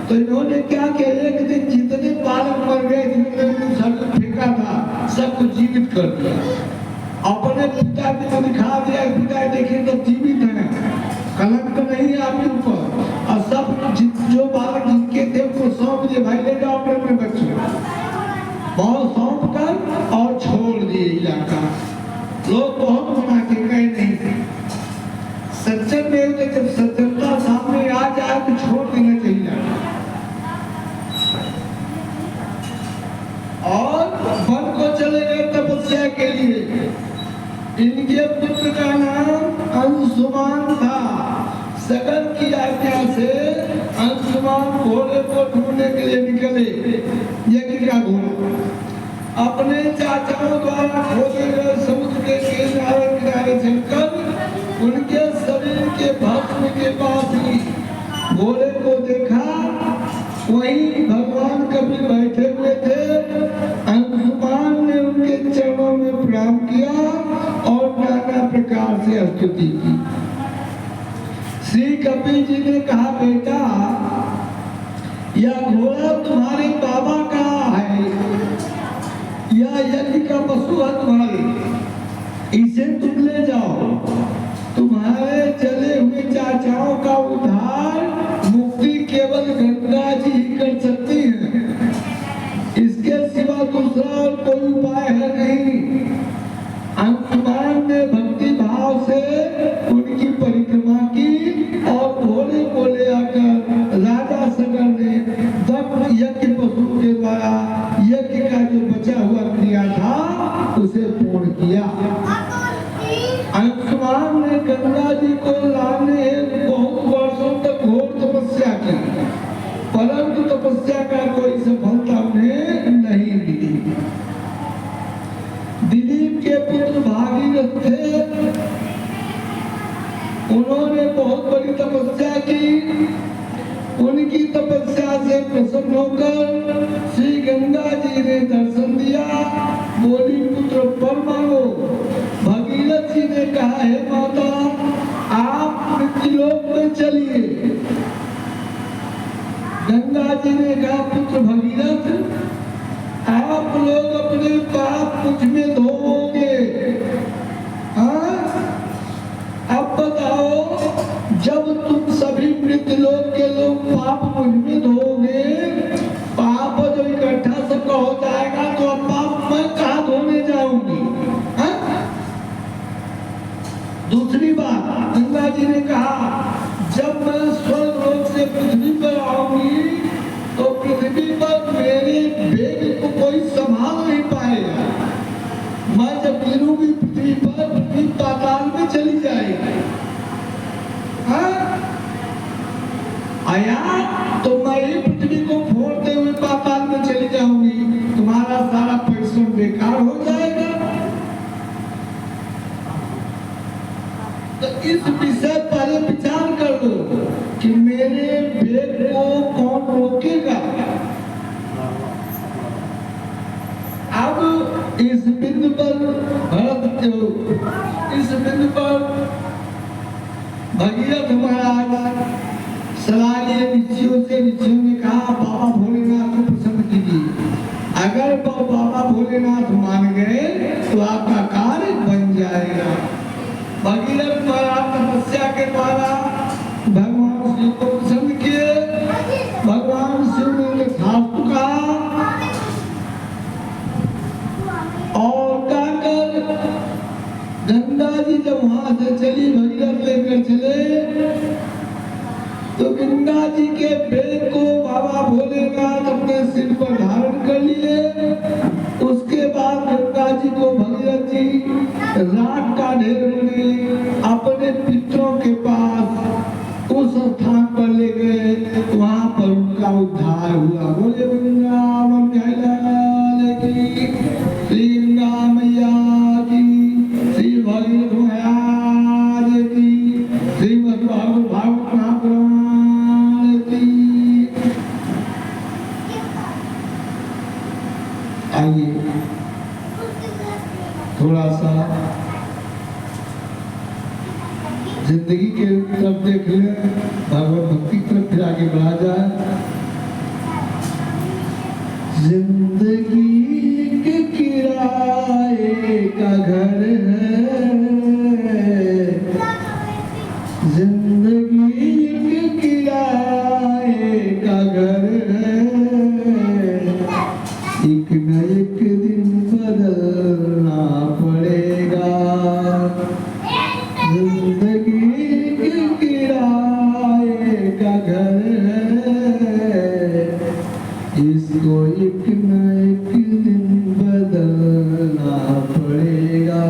तो इन्होंने क्या किया, एक दिन जितने बालक मर गए जिन्होंने सब फेंका था, सबको जीवित कर दिया। अपने पिताजी को दिखा दिया, पिताजी देखे तो जीवित है, कलंक नहीं है आपके ऊपर। और सब जो बालक जिनके थे उनको सौंप दिए, भाई ले जाओ अपने बच्चों, बहुत सौंप कर और छोड़ दिए इलाका। लोग बहुत मना के गए नहीं थे। सज्जन में जब सज्जनता सामने आ जाए तो छोड़ देना चाहिए। और वन को चले गए तपस्या के लिए। इनके पुत्र का नाम अंशुमान था। सगर की आज्ञा से अंशुमान घोड़े को ढूंढने के लिए निकले। यज्ञ का घोड़ा अपने चाचाओं द्वारा खोदे गए समुद्र के किनारे किनारे चलकर उनके शरीर के भस्म के पास ही घोड़े को देखा। वहीं भगवान कपिल बैठे हुए थे। अंशुमान ने उनके चरणों में प्रणाम किया और नाना प्रकार से स्तुति की। श्री कपिल जी ने कहा, बेटा यह घोड़ा तुम्हारे बाबा का है, यह यज्ञ का पशु है तुम्हारे, इसे तुम ले जाओ। तुम्हारे चले हुए चाचाओं का उद्धार मुक्ति केवल गंगा जी ही कर सकती है, इसके सिवा दूसरा और कोई उपाय है नहीं। अंशुमान ने भक्ति भाव से उनकी परिक्रमा की और घोड़े को ले आकर राजा सगर ने दक्ष यज्ञ पशु के द्वारा यज्ञ का जो बचा हुआ क्रिया था उसे पूर्ण किया। अंशुमान ने गंगा जी को लाने बहुत वर्षों तक घोर तपस्या की, परंतु तपस्या का कोई सफलता उन्हें नहीं मिली। दिलीप के पुत्र भागीरथ थे, उन्होंने बहुत बड़ी तपस्या की। उनकी तपस्या से प्रसन्न होकर श्री गंगा जी ने दर्शन दिया। बोली, पुत्र पर मांगो। भगीरथ जी ने कहा, हे माता आप मृत्युलोक में चलिए। गंगा जी ने कहा, पुत्र भगीरथ आप लोग अपने पाप मुझ में धोओगे। हाँ, अब बताओ, जब तुम सभी मृत्युलोक के लोग पाप मुझ में धोओगे, पाप जो इकट्ठा सबका हो जाएगा तो अब पाप मैं कहाँ धोने जाऊंगी? दूसरी बात, गंगा जी ने कहा, जब मैं स्वर्ग लोक से पृथ्वी पर आऊंगी तो पृथ्वी पर मेरे वेग को कोई संभाल नहीं पाएगा। मैं जब गिरूंगी पृथ्वी पर, पृथ्वी पाताल में चली जाएगी। आया तो मैं ही पृथ्वी को फोड़ते हुए पाताल में चली जाऊंगी, तुम्हारा सारा परिश्रम बेकार हो जाएगा। तो इस विषय पर विचार कर लो कि मेरे वेग को कौन रोकेगा। अब इस बिंदु पर भगीरथ महाराज सलाह लिए ऋषियों से। ऋषियों ने कहा, बाबा भोलेनाथ को प्रसन्न कीजिए, अगर बाबा भोलेनाथ मान गए तो आपका कार्य बन जाएगा। भगीरथ महाराज तपस्या के द्वारा भगवान शिव को प्रसन्न किए। भगवान शिव ने यथार्थ कहा और कहकर गंगा जी जब वहां से चली, भगीरथ लेकर चले, तो गंगा जी के बेग को बाबा भोलेनाथ अपने सिर पर धारण कर लिए। उसके बाद गंगा जी को भगीरथ जी राख का ढेर में अपने पितरों के पास उस स्थान पर ले गए, वहां पर उनका उद्धार हुआ। बोले वृंदावन कहलाने की, श्री गंगा मैया की, श्री भगीरथ महाराज की, श्रीमद् भागवत महापुराण की। आइए थोड़ा सा जिंदगी के तरफ देख ले, भगवत भक्ति की तरफ फिर आगे बढ़ा जाए। जिंदगी के किराए का घर है, जिंदगी के किराए का घर है, एक न एक दिन बदलना पड़ेगा। जिंदगी के किराए का घर है, इसको एक न एक दिन बदलना पड़ेगा।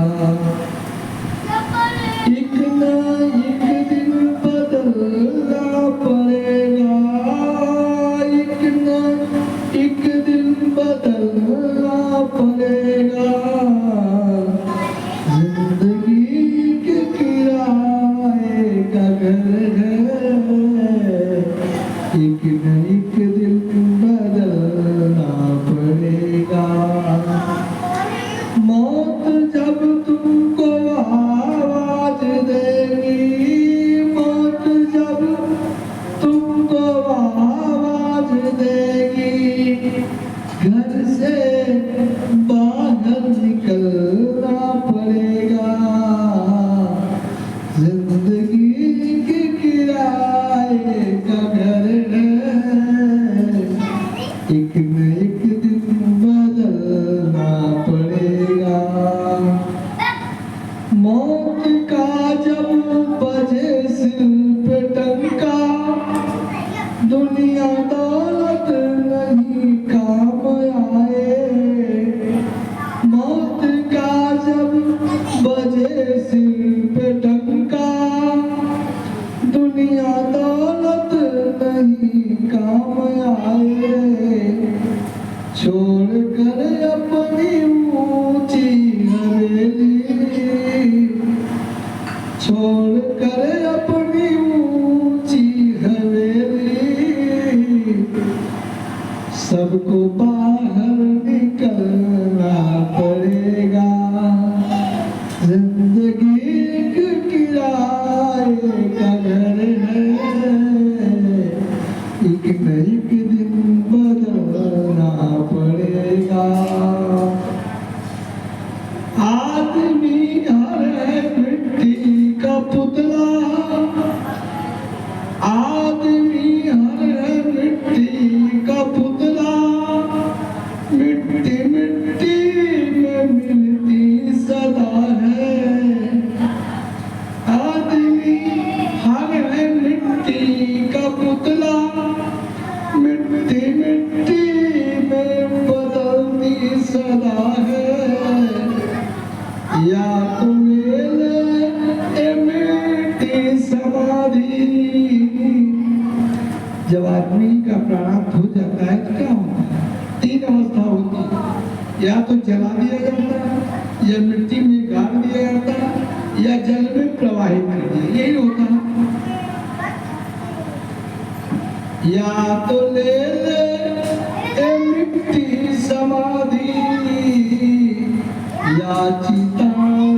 दुनिया दौलत नहीं काम आए, छोड़ कर अपनी ऊंची हवेली, छोड़ कर अपनी ऊंची हवेली, सबको बाहर निकलना पड़ेगा। जिंदगी एक किराए का घर है, एक न एक दिन बदलना पड़ेगा। आदमी हर है मिट्टी का पुतला, आदमी हर है मिट्टी का पुतला, मिट्टी मिट्टी में मिलती सदा है। आदमी हर है मिट्टी का पुतला, मिट्टी मिट्टी में बदलती सदा है। या तुम ले मिट्टी समाधि। जब आदमी का प्राणांत हो जाता है तो क्या होता है? तीन अवस्था होती है, या तो जला दिया जाता है, या मिट्टी में गाड़ दिया जाता है, या जल में प्रवाहित कर दिया, यही होता है। या तो ले ले मिट्टी समाधि, या चिताओं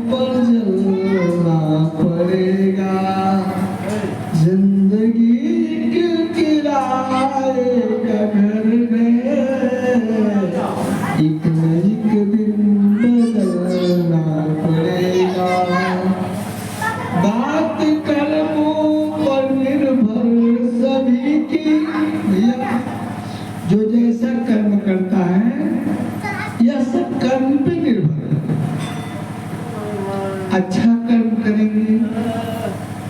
पर जलना पड़ेगा। जिंदगी के किराए का घर है, एक न एक दिन बदलना पड़ेगा। बात कर्मों पर निर्भर सभी की, भैया जो जैसा कर्म करता है यह सब कर्म पे निर्भर है। अच्छा कर्म करेंगे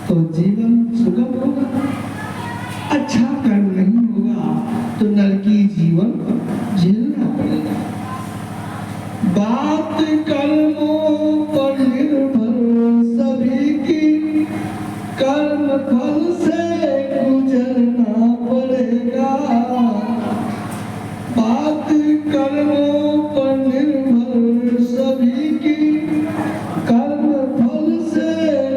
तो जीवन सुगम होगा, अच्छा कर्म नहीं होगा तो नरकी जीवन झेलना पड़ेगा। बात कर्मों पर निर्भर सभी की, कर्म फल से गुजरना पड़ेगा। बात कर्मों पर निर्भर सभी की, कर्म फल से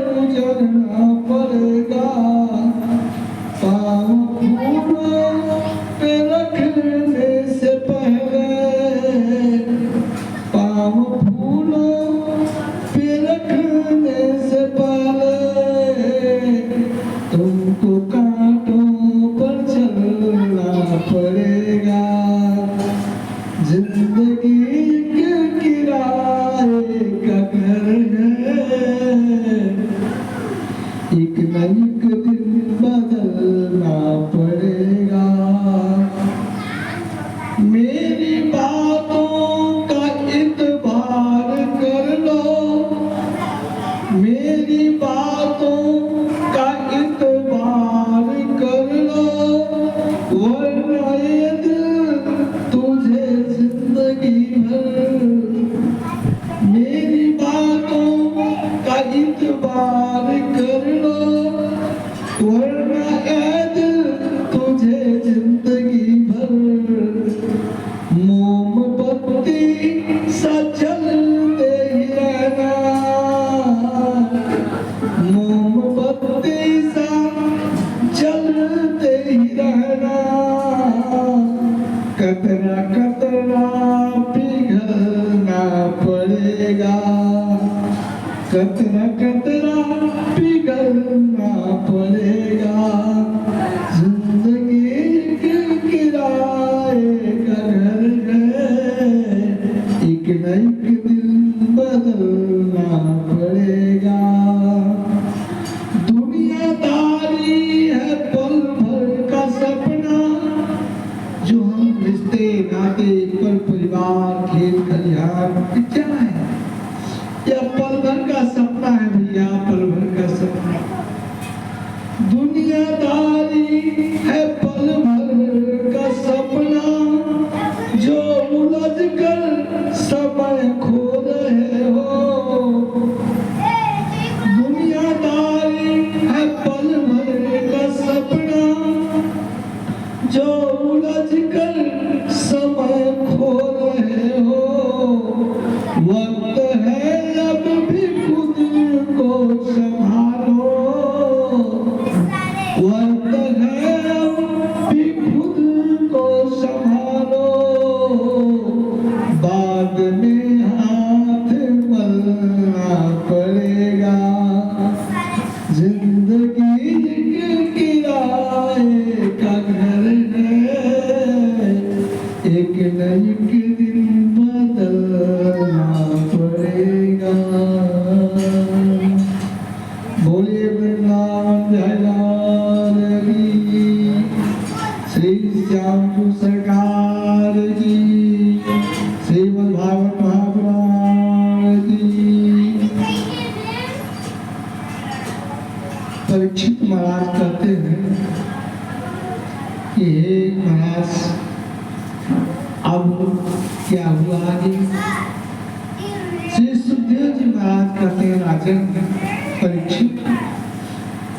गुजरना पड़ेगा। पाँव फूलों पे रखने से पहले, पाँव फूलों पे रखने से पहले, तुमको कांटों पर चलना पड़ेगा। जिंदगी के किराए का घर है, एक न एक दिन बदलना पड़ेगा। मेरी बातों का इत्बार कर लो, मेरी बातों का इत्बार कर लो, वरना ये दिल तुझे जिंदगी भर, मेरी बातों का इत्बार कर लो, वरना ये दिल तुझे जिंदगी भर। मोमबत्ती सा जलते ही रहना, मोमबत्ती सा जलते ही रहना, कतरा कतरा पिघलना पड़ेगा। कतरा कतरा पिघलना पड़ेगा। जिंदगी के किराए का घर है, एक न एक दिन बदलना पड़ेगा। दुनियादारी है पल भर का सपना, जो हम रिश्ते नाते पर परिवार खेल खलिहान क्या है, यह पल भर का सपना है भैया, पल भर का सपना। दुनियादारी है पल भर का सपना, जो उलझ कर समय खो रहे हो। दुनियादारी है पल भर परीक्षित महाराज कहते हैं कि हे महाराज, अब क्या हुआ आगे? श्री सुखदेव जी महाराज कहते हैं, राजन परीक्षित,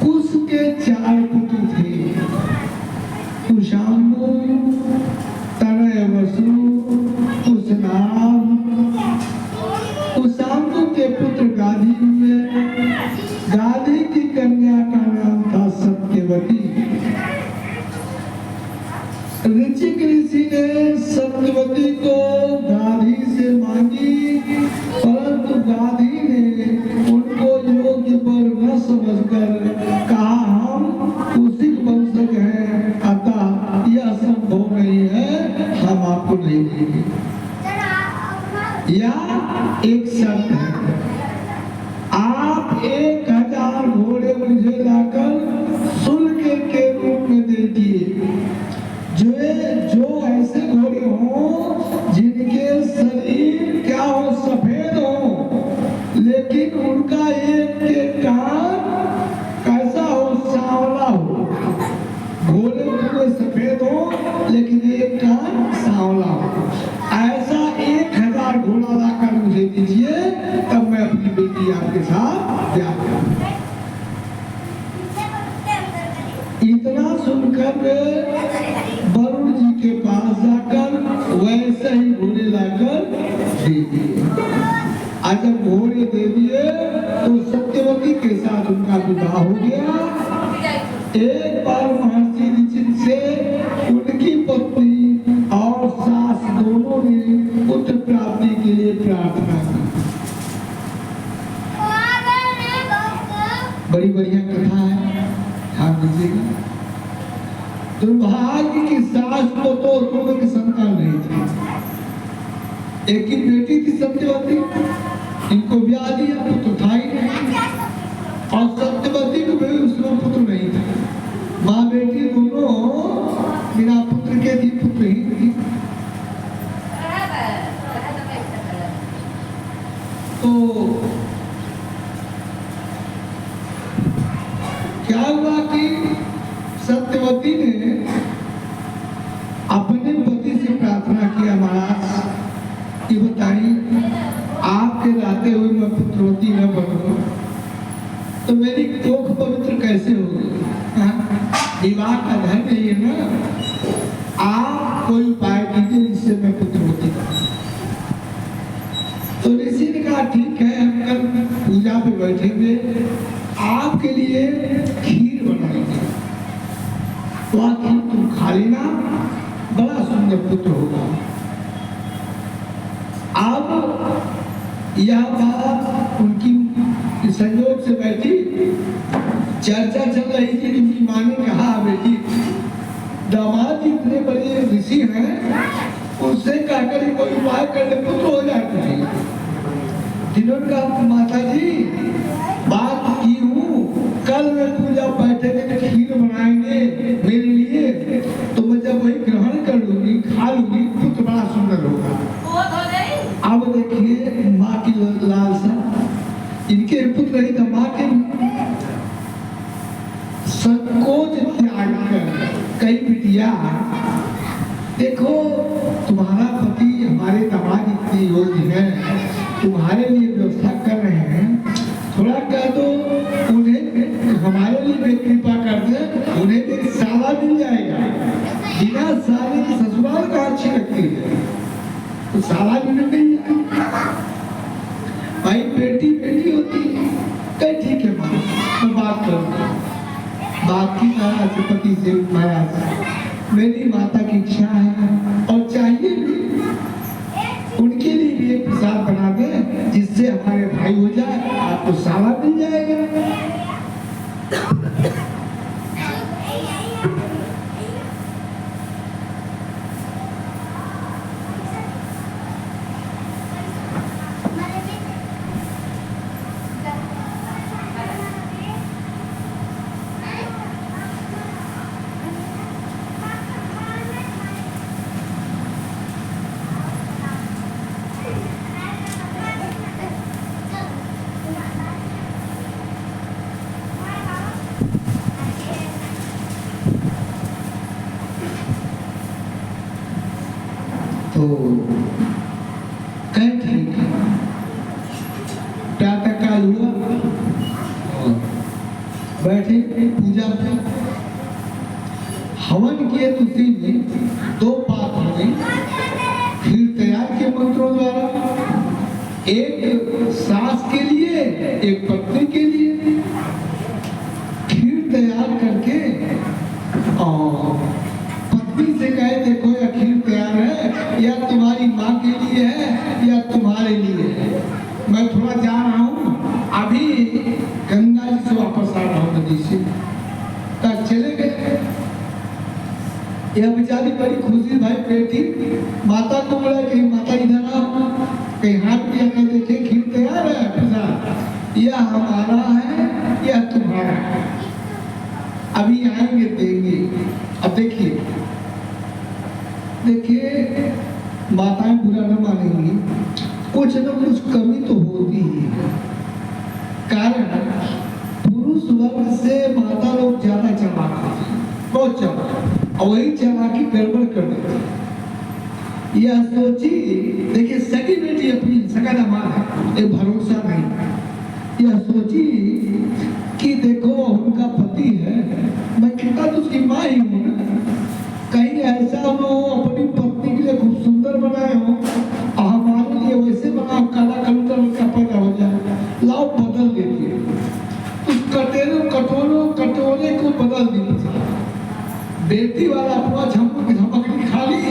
कुश के 4 पुत्र थे, कुशाम्बु, तनय वसु, कुशनाभ। कुशाम्बु के पुत्र गाधी हुए। गाधी की कन्या का नाम था सत्यवती। ऋचिक ऋषि ने सत्यवती को गाधी से मांगी, परंतु गाधी ने उनको योग्य पर न समझकर कहा, हम कुशिक वंशज हैं, अतः यह संभव नहीं है, हम आपको नहीं देंगे। या एक शर्त है, आप 1000 घोड़े मुझे लाकर शुल्क के रूप में दे दिए। जो ऐसे घोड़े हों जिनके शरीर क्या हो, सफेद हो, लेकिन उनका एक के कान कैसा हो, सांवला हो। घोड़े पूरे सफेद हो लेकिन एक कान सांवला हो। ऐसा 1000 घोड़ा लाकर मुझे दीजिए, तब मैं अपनी बेटी आपके साथ ब्याह करूंगा। इतना सुनकर वरुण जी के पास जाकर वैसे ही घोड़े लाकर दे दिए। आज जब घोड़े दे दिए तो सत्यवती के साथ उनका विवाह हो गया। एक बार महर्षि ऋचिक से उनकी पत्नी और सास दोनों ने पुत्र प्राप्ति के लिए प्रार्थना की। बड़ी बढ़िया कथा है, ध्यान दीजिएगा। दुर्भाग्य की सास को तो दोनों की संतान नहीं थी। एक ही बेटी थी सत्यवती, इनको ब्याह दिया, पुत्र था ही नहीं। और सत्यवती को भी उसमें पुत्र नहीं था। माँ बेटी दोनों बिना पुत्र के थी, पुत्रहीन थी। तो क्या हुआ कि सत्यवती ने अपने पति से प्रार्थना किया, महाराज ये बताइए, आपके रहते हुए मैं पुत्रवती न बनूं तो मेरी कोख पवित्र कैसे होगी? विवाह का धर्म है ना, आप कोई उपाय कीजिए जिससे मैं पुत्रवती बनूं। तो ऋषि ने कहा, ठीक है, हम कल पूजा पे बैठेंगे, आपके लिए खीर बनाएंगे, वह खीर तुम खा लेना, बड़ा सुंदर पुत्र होगा। अब यह बात उनकी संयोग से बैठी, चर्चा चल रही थी कि उनकी माँ ने कहा, बेटी दामाद इतने बड़े ऋषि हैं, उससे कहकर कोई उपाय कर ले, पुत्र हो जाए तुझे। जिन्होंने कहा, माता जी बात की हूँ, कल मैं पूजा बैठेंगे तो खीर बनाएंगे मेरे लिए, तो मैं जब वही ग्रहण कर लूंगी, खा लूंगी, पुत्र बड़ा सुंदर होगा। अब देखिए माँ की लालसा, इनके पुत्र नहीं था, माँ के संकोच त्याग कर कई बिटिया, देखो तुम्हारा पति हमारे दामाद इतने योग्य है, तुम्हारे लिए व्यवस्था कर रहे हैं, थोड़ा कह दो उन्हें, हमारे लिए भी कृपा कर दे, उन्हें भी साला मिल जाएगा। बिना साले की ससुराल का अच्छी लगती है, तो साला मिल नहीं जाएगा। भाई बेटी बेटी होती है। कहीं ठीक है माँ, मैं बात करूँगा। बात की महाराज से, पति से, महाराज मेरी माता की इच्छा है और चाहिए भी, उनके लिए भी एक प्रसाद बना दे जिससे हमारे भाई हो जाए, आपको साला मिल जाएगा। तो कहे ठीक है, प्रातः काल हुआ और बैठे पूजा पे हवन किए। तो उसी में दो बात हो गई, खीर तैयार के मंत्रों द्वारा, एक सास के लिए एक पत्नी के लिए खीर तैयार करके और पत्नी से कहे देखो या खीर तैयार है, या तुम्हारी माँ के लिए है या तुम्हारे लिए है, मैं थोड़ा जा रहा हूँ, अभी गंगा जी से वापस आ रहा हूँ नदी से। तब चले गए। यह बेचारी बड़ी खुशी, भाई बेटी माता को बोला कि माता इधर आओ, कहीं हाथ दिया कर देखे खीर तैयार है प्रसाद, यह हमारा है यह तुम्हारा है, अभी आएंगे देंगे। अब देखिए माताएं बुरा न मानेंगी, कुछ न कुछ कमी तो होती ही है। कारण पुरुष वर्ग से माता लोग ज्यादा चालाक होती है, बहुत चालाक, और वही चालाकी गड़बड़ कर देती। यह सोची, देखिए सगी बेटी अपनी सगा दामाद है, ये भरोसा नहीं। यह सोची कि देखो उनका पति है, मैं कितना तो उसकी माँ ही हूँ ना, कहीं ऐसा हो अपनी पत्नी के लिए खूब सुंदर बनाए हो और हमारे लिए वैसे बनाओ काला कलर का पैदा हो जाए, लाओ बदल देती है। उस कटोरे को बदल दी। बेटी वाला अपना झमकनी खा ली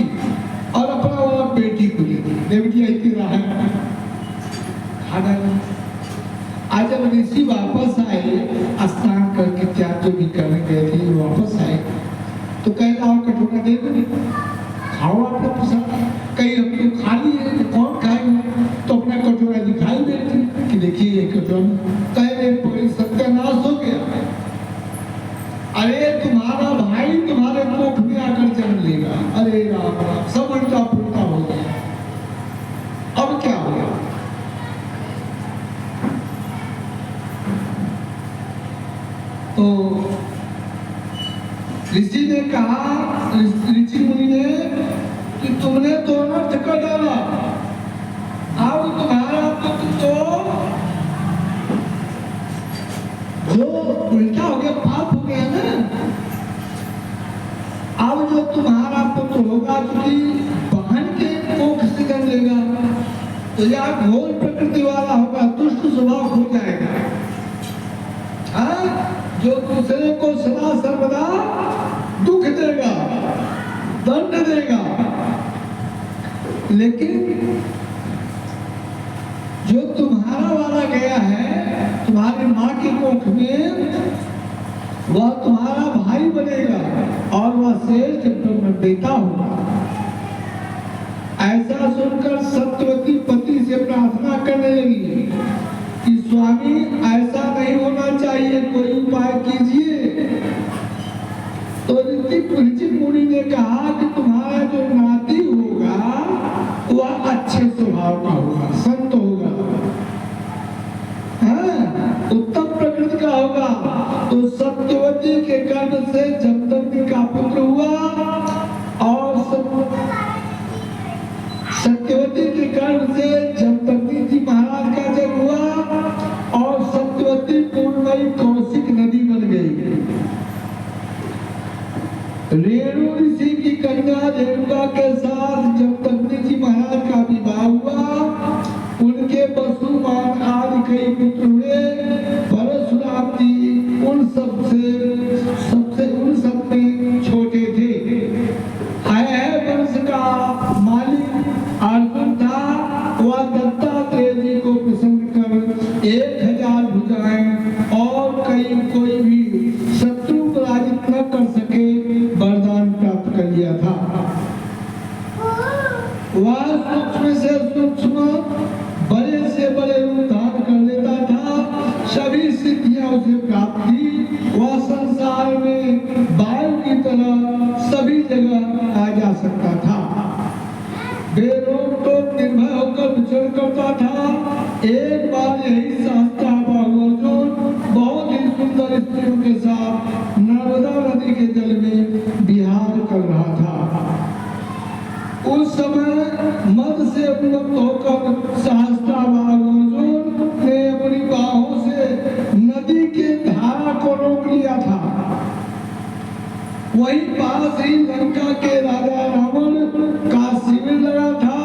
और अपना वाला बेटी को ले दी। बेटी ऐसी रहा है खाना। आज जब ऋषि वापस आए, स्नान करके त्याग जो भी करने गए थे, वापस आए तो कह रहा कटोरा दे दो, खाओ आपने पसंद, कहीं हम तो खा लिए तो कौन खाएगा, तो अपना कटोरा दिखाई देती कि देखिए ये कटोरा। कह रहे पूरी सत्यानाश हो गया, अरे तुम्हारा भाई तुम्हारे कोख में आकर जन्म लेगा। अरे राम राम, सब उल्टा पुल्टा हो गया। अब क्या हो गया? तो ऋषि ने कहा, ऋषि मुनि ने, कि तुमने तो नष्ट कर डाला, अब तुम्हारा पुत्र तो जो उल्टा हो गया, पाप हो गया ना। अब जो तुम्हारा पुत्र होगा तुम्हारी बहन के कोख से कर लेगा, तो यह घोर प्रकृति वाला होगा, दुष्ट स्वभाव हो जाएगा। जो दूसरे को सदा सर्वदा दुख देगा, दंड देगा, लेकिन जो तुम्हारा वाला गया है तुम्हारी माँ के कोख में, वह तुम्हारा भाई बनेगा और वह श्रेष्ठ ब्रह्मवेत्ता होगा। ऐसा सुनकर सत्यवती पति से प्रार्थना करने लगी कि स्वामी ऐसा नहीं होना चाहिए, कोई उपाय कीजिए। तो ऋषि मुनि ने कहा कि तुम्हारा जो नाती होगा वह अच्छे स्वभाव का होगा, संत होगा, उत्तम प्रकृति का होगा। तो सत्यवती के गर्भ से जमदग्नि का पुत्र हुआ और सत्यवती के गर्भ से जमदग्नि जी महाराज का जन्म हुआ और सत्यवती पूर्णमयी कौशिक नदी बन गई। रेणु ऋषि की कन्या रेणुका के साथ जमदग्नि जी महाराज का विवाह हुआ। उनके वसुमान आदि कई पुत्र हुए। परशुराम जी उन सब में छोटे थे। वंश का मालिक अर्जुन था, वह दत्तात्रेय जी को प्रसन्न कर 1000 भुजाएं और कोई भी शत्रु पराजित न कर सके वरदान प्राप्त कर लिया था। वह सूक्ष्म से सूक्ष्म बड़े से बड़े रूप धारण कर लेता था, सभी सिद्धियां उसे प्राप्त थी। वह संसार में वायु की तरह सभी जगह आ जा सकता था, बेरोक टोक निर्भय होकर विचरण करता था। एक बार यही शास्त्रा बाहु अर्जुन बहुत ही सुंदर स्त्रियों के साथ नर्मदा नदी के जल में विहार कर रहा था। उस समय मद से उन्मत्त होकर सहस्त्राबाहु अर्जुन ने अपनी बाहों से नदी के धारा को रोक लिया था। वही पास ही लंका के राजा रावण का शिविर लगा था।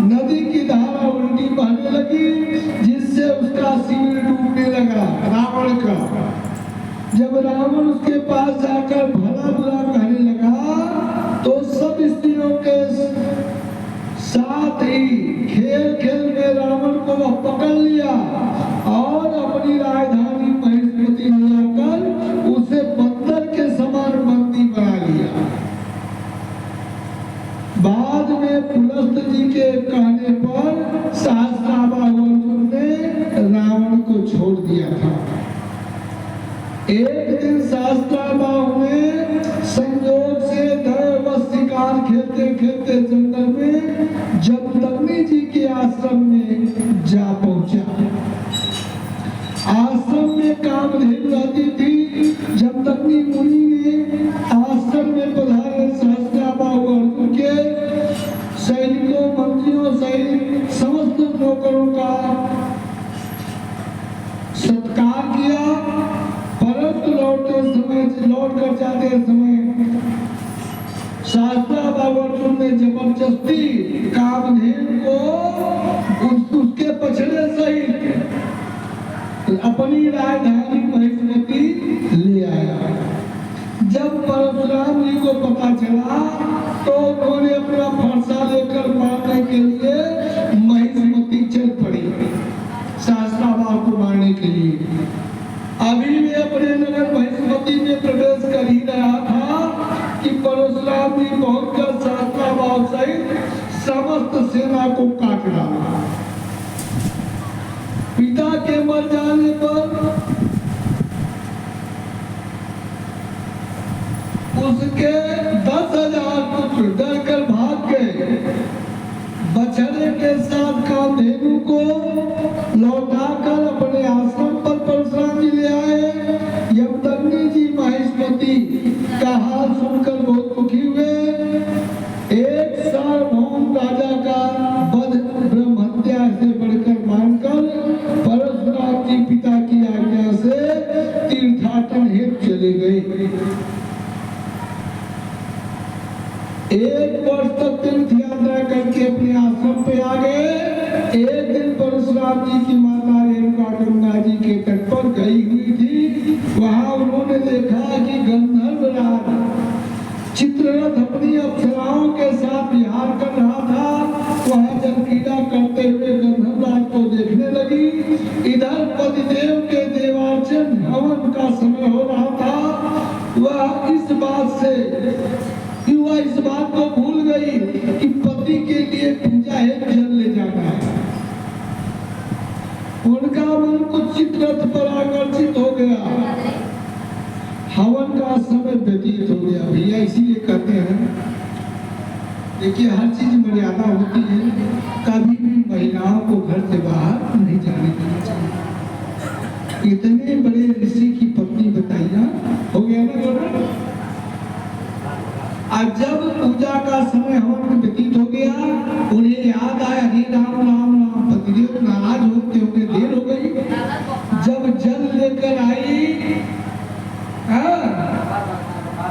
नदी की धारा उल्टी बहने लगी, जिससे उसका शिविर डूबने लगा, रावण का। जब रावण उसके पास जाकर भला बुरा कहने लगा, तो सब स्त्रियों के साथ ही खेल खेल में रावण को वह पकड़ लिया और अपनी राजधानी महिष्मती में लाकर उसे बंदर के समान बंदी बना लिया। बाद में पुलस्त जी के कहने पर सहस्त्राबाहु अर्जुन ने रावण को छोड़ दिया था। एक दिन सहस्त्राबाहु ने संयोग से दैववश शिकार खेलते खेलते जंगल में जमदग्नि जी के आश्रम में जा पहुंचा। आश्रम में कामधेनु रहती थी। जमदग्नि मुनि ने आश्रम में पधारे सहस्त्राबाहु अर्जुन के सैनिकों, मंत्रियों सहित समस्त नौकरों का सत्कार किया। परंतु लौट कर जाते समय सहस्त्राबाहु अर्जुन ने जबरदस्ती कामधेनु को उसके पछड़े सहित अपनी राजधानी महिष्मती ले आया। जब परशुराम जी को पता चला, तो उन्होंने अपना फरसा लेकर मारने के लिए महिष्मती चल पड़ी, सहस्त्राबाहु को मारने के लिए। अभी वे अपने नगर महिष्मती में प्रवेश कर ही रहा था कि परशुराम जी पहुंचकर सहस्त्राबाहु सहित समस्त सेना को काट डाला। पिता के मर जाने पर उसके 10,000 पुत्र डरकर भाग गए। बछड़े के साथ कामधेनु को लौटाकर अपने आश्रम पर परशुराम जी ले आए। यमदग्नि जी महिष्मती का हाल सुनकर बहुत दुखी हुए। एक सार्वभौम राजा का वध ब्रह्म हत्या से बढ़कर मानकर परशुराम जी पिता की आज्ञा से तीर्थाटन हेतु चले गए। एक वर्ष तक तीर्थ यात्रा करके अपने आश्रम पे आ गए। एक दिन परशुराम जी की माता रेणुका गंगा जी के तट पर गई हुई थी। वहां उन्होंने देखा कि गंधर्व राज चित्ररथ अपनी अप्सराओं के साथ विहार कर रहा था। वह जलक्रीड़ा करते हुए गंधर्व राज को देखने लगी। इधर पतिदेव के देवार्चन हवन का समय हो रहा था। वह इस बात को भूल गई कि पति के लिए पूजा है, जल ले जाना है। उनका मन कुछ चित्ररथ पर आकर्षित हो गया। हवन का समय व्यतीत हो गया। भैया इसीलिए कहते हैं, देखिए हर चीज मर्यादा होती है। कभी भी महिलाओं को घर से बाहर नहीं जाने देना चाहिए। इतने बड़े ऋषि की पत्नी बताइए, हो गया ना। आज जब पूजा का समय हवन व्यतीत हो गया, उन्हें याद आया, हे राम राम राम, पतिदेव नाराज होते होंगे, देर हो गई। जब जल लेकर आई,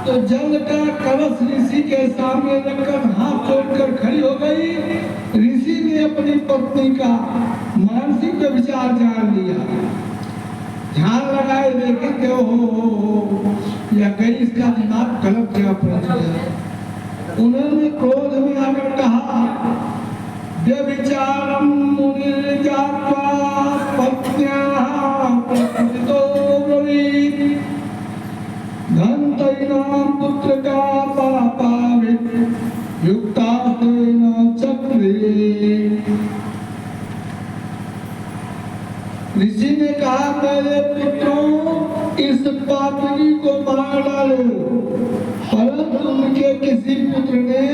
तो जल का कलश ऋषि के सामने रखकर हाथ जोड़कर खड़ी हो गई। ऋषि ने अपनी पत्नी का मानसिक विचार जान लिया। ध्यान लगाए देखे कि हो या कहीं इसका दिमाग गलत जगह पहुंच गया। उन्होंने क्रोध में आकर कहा, व्यभिचारम मुनिर्जात्वा पत्न्याः प्रकृतो ब्रवीत्, धनतैनां पुत्र का पापावित् युक्तास्तेन चक्रे। ऋषि ने कहा, मेरे पुत्रों, इस पापी को मार डालो। परंतु उनके किसी पुत्र ने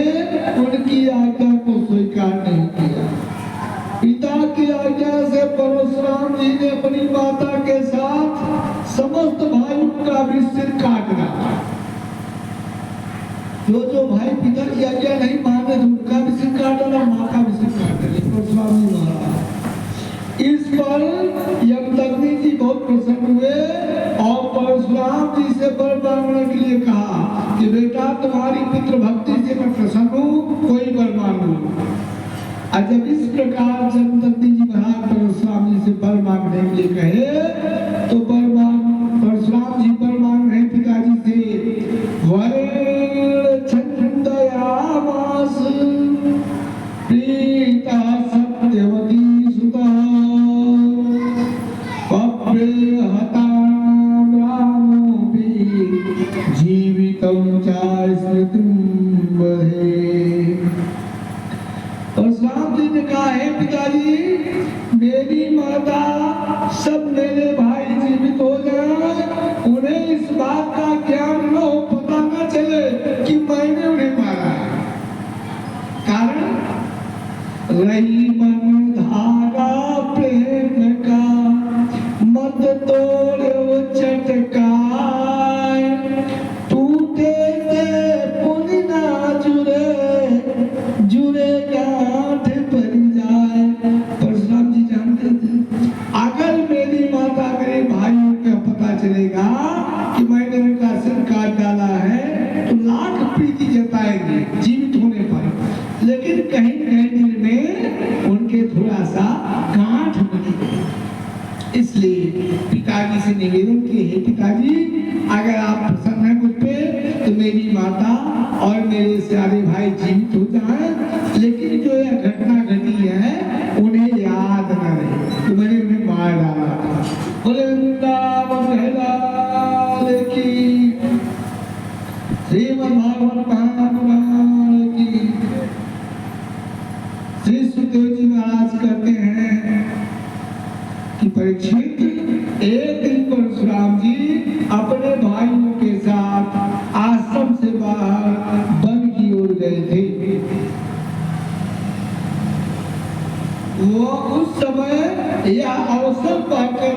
उनकी आज्ञा को स्वीकार नहीं किया। पिता की आज्ञा से परशुराम जी ने अपनी माता के साथ समस्त भाइयों का भी सिर काट डाला। जो भाई पिता की आज्ञा नहीं माने तो उनका भी सिर काट डाला, माँ का भी सिर काट डाले। परशुराम जी महाराज इस पर यमदग्नि जी बहुत प्रसन्न हुए और परशुराम जी से वर मांगने के लिए कहा कि बेटा तुम्हारी पुत्र भक्ति से मैं प्रसन्न हूँ, कोई वर मांगो। और जब इस प्रकार यमदग्नि जी महाराज परशुराम जी से वर मांगने के लिए कहे तो परशुराम जी वर मांग रहे पिताजी से, वरण छन्दयामास प्रीता सत्यवती सुता पप्रे हतां रामोऽपि जीवितं च स्मृतिं वहे। परशुराम जी ने कहा, हे पिताजी, मेरी माता सब मेरे भाई जीवित हो जाए, उन्हें इस बात का ज्ञान न हो, पता न चले कि मैंने उन्हें मारा है। कारण रही मन धागा प्रेम का, मत तोड़े वो चटकाए, टूटे से पुन ना जुड़े, जुड़े गांठ पर जाए। परशुराम जी जानते थे अगर मेरी माता मेरे भाइयों का पता चलेगा कि मैंने उनका सिर काट डाला है तो लाख प्रीति जताएंगे जीवित होने पर, लेकिन कहीं कहीं दिल में उनके थोड़ा सा गांठ बनी है। इसलिए पिताजी से निवेदन किए, हे पिताजी, अगर आप प्रसन्न हैं मुझ पे तो मेरी माता और मेरे सारे भाई जीवित हो जाएं, लेकिन जो यह घटना घटी है उन्हें याद न रहे तो मैंने उन्हें मार डाला था। बोले वृंदावन लाल की, श्रीमद् भागवत महापुराण की। श्री सुखदेव जी महाराज कहते हैं कि परीक्षित, एक दिन परशुराम जी अपने भाइयों के साथ आश्रम से बाहर वन की ओर गए थे। वो उस समय यह अवसर पाकर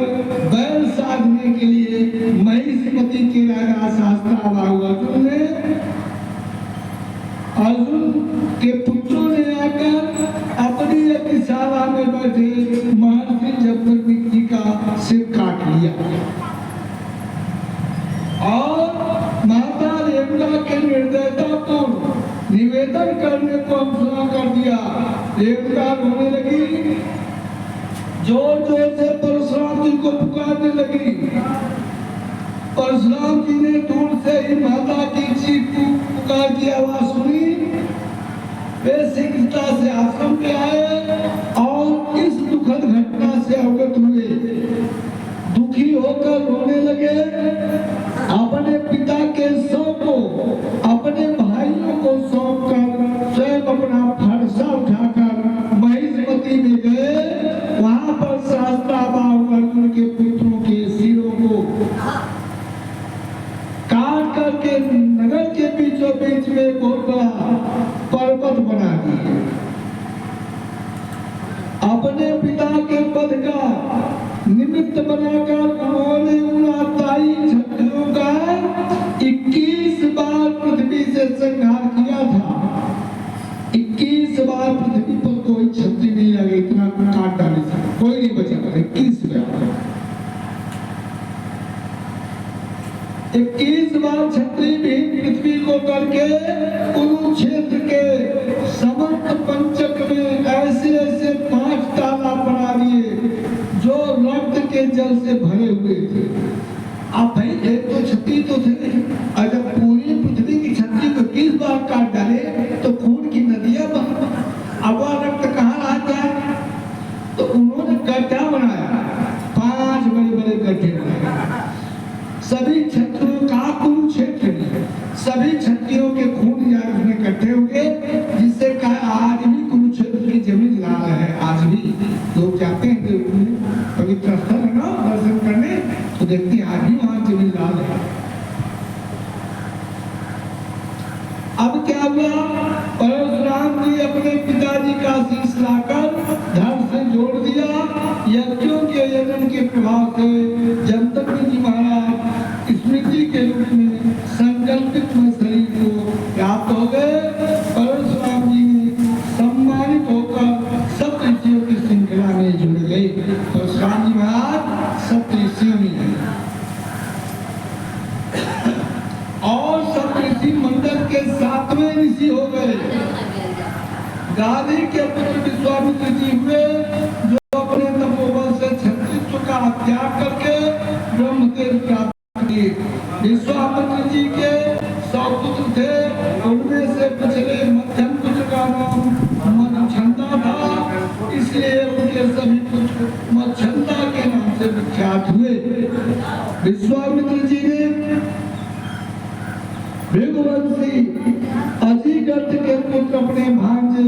बैल साधने के लिए महिष्मति के राजा शास्त्राभाव अर्जुन के पुत्रों ने आकर अपनी यज्ञशाला में बैठे महर्षि जमदग्नि जी का सिर काट लिया और माता रेणुका के निर्दयता को निवेदन करने को अवसर कर दिया। रेणुका रोने लगी, जोर जोर से परशुराम जी को पुकारने लगी। परशुराम जी ने दूर से ही माता की चीख पुकार की आवाज सुनी। वे शीघ्रता से आश्रम में आए और इस दुखद घटना से अवगत हुए। दुखी होकर रोने लगे। अपने पिता के शव को अपने भाइयों को सौंप कर स्वयं अपना फरसा उठाकर महिष्मति में गए। वहां पर शास्त्राभाव अर्जुन के पुत्रों के सिरों को काट करके नगर के बीचों बीच में बहुत बड़ा पर्वत बना दिए। अपने पिता के पद का निमित्त बनाकर उन्होंने उन अताई क्षत्रियों का 21 बार पृथ्वी से संहार किया था। 21 बार पृथ्वी पर कोई क्षत्रिय नहीं लगे, इतना काट डाले से कोई नहीं बचा। 21 बार क्षत्रिय भी पृथ्वी को करके कुरुक्षेत्र के समस्त पंचक में ऐसे ऐसे 5 तालाब बना दिए जो रक्त के जल से भरे हुए थे। अब भाई एक तो क्षत्रिय तो थे, अगर पूरी पृथ्वी की क्षत्रिय को 21 बार काट डाले तो खून की नदियां बह, अब वह रक्त कहाँ रह जाए? तो उन्होंने गड्ढा बनाया, 5 बड़े बड़े गड्ढे बनाए। सभी क्षत्रियों का कुरुक्षेत्र में सभी क्षत्रियों के खून यार उसमें इकट्ठे हो गए, जिससे कहा आज भी कुरुक्षेत्र की जमीन लाल है। आज भी लोग जाते हैं पवित्र स्थल है ना दर्शन करने, तो देखते हैं आज भी वहां जमीन लाल है। अब क्या हुआ? परशुराम जी अपने पिताजी का शीश लाकर धड़ से जोड़ दिया। यज्ञों के यजन के प्रभाव से जमदग्नि जी महाराज स्मृति के रूप में संकल्पित शरीर को प्राप्त हो गए। परशुराम जी ने सम्मानित होकर सप्तऋषियों की श्रृंखला में जुड़ गए। परशुराम जी महाराज सप्तऋषियों में हैं और सप्तऋषि मंडल के 7वें ऋषि हो गए। गादी के पुत्र विश्वामित्र जी हुए, जो अपने तपोबल से क्षत्रित्व का त्याग करके ब्रह्मदेव प्राप्त किए। विश्वामित्र जी के 100 पुत्र थे, उनमें से पिछले मध्यम पुत्र का नाम मच्छंदा था, इसलिए उनके सभी पुत्र मच्छंदा के नाम से विख्यात हुए। विश्वामित्र जी ने भृगुवंशी अजिगर्थ के पुत्र अपने भांजे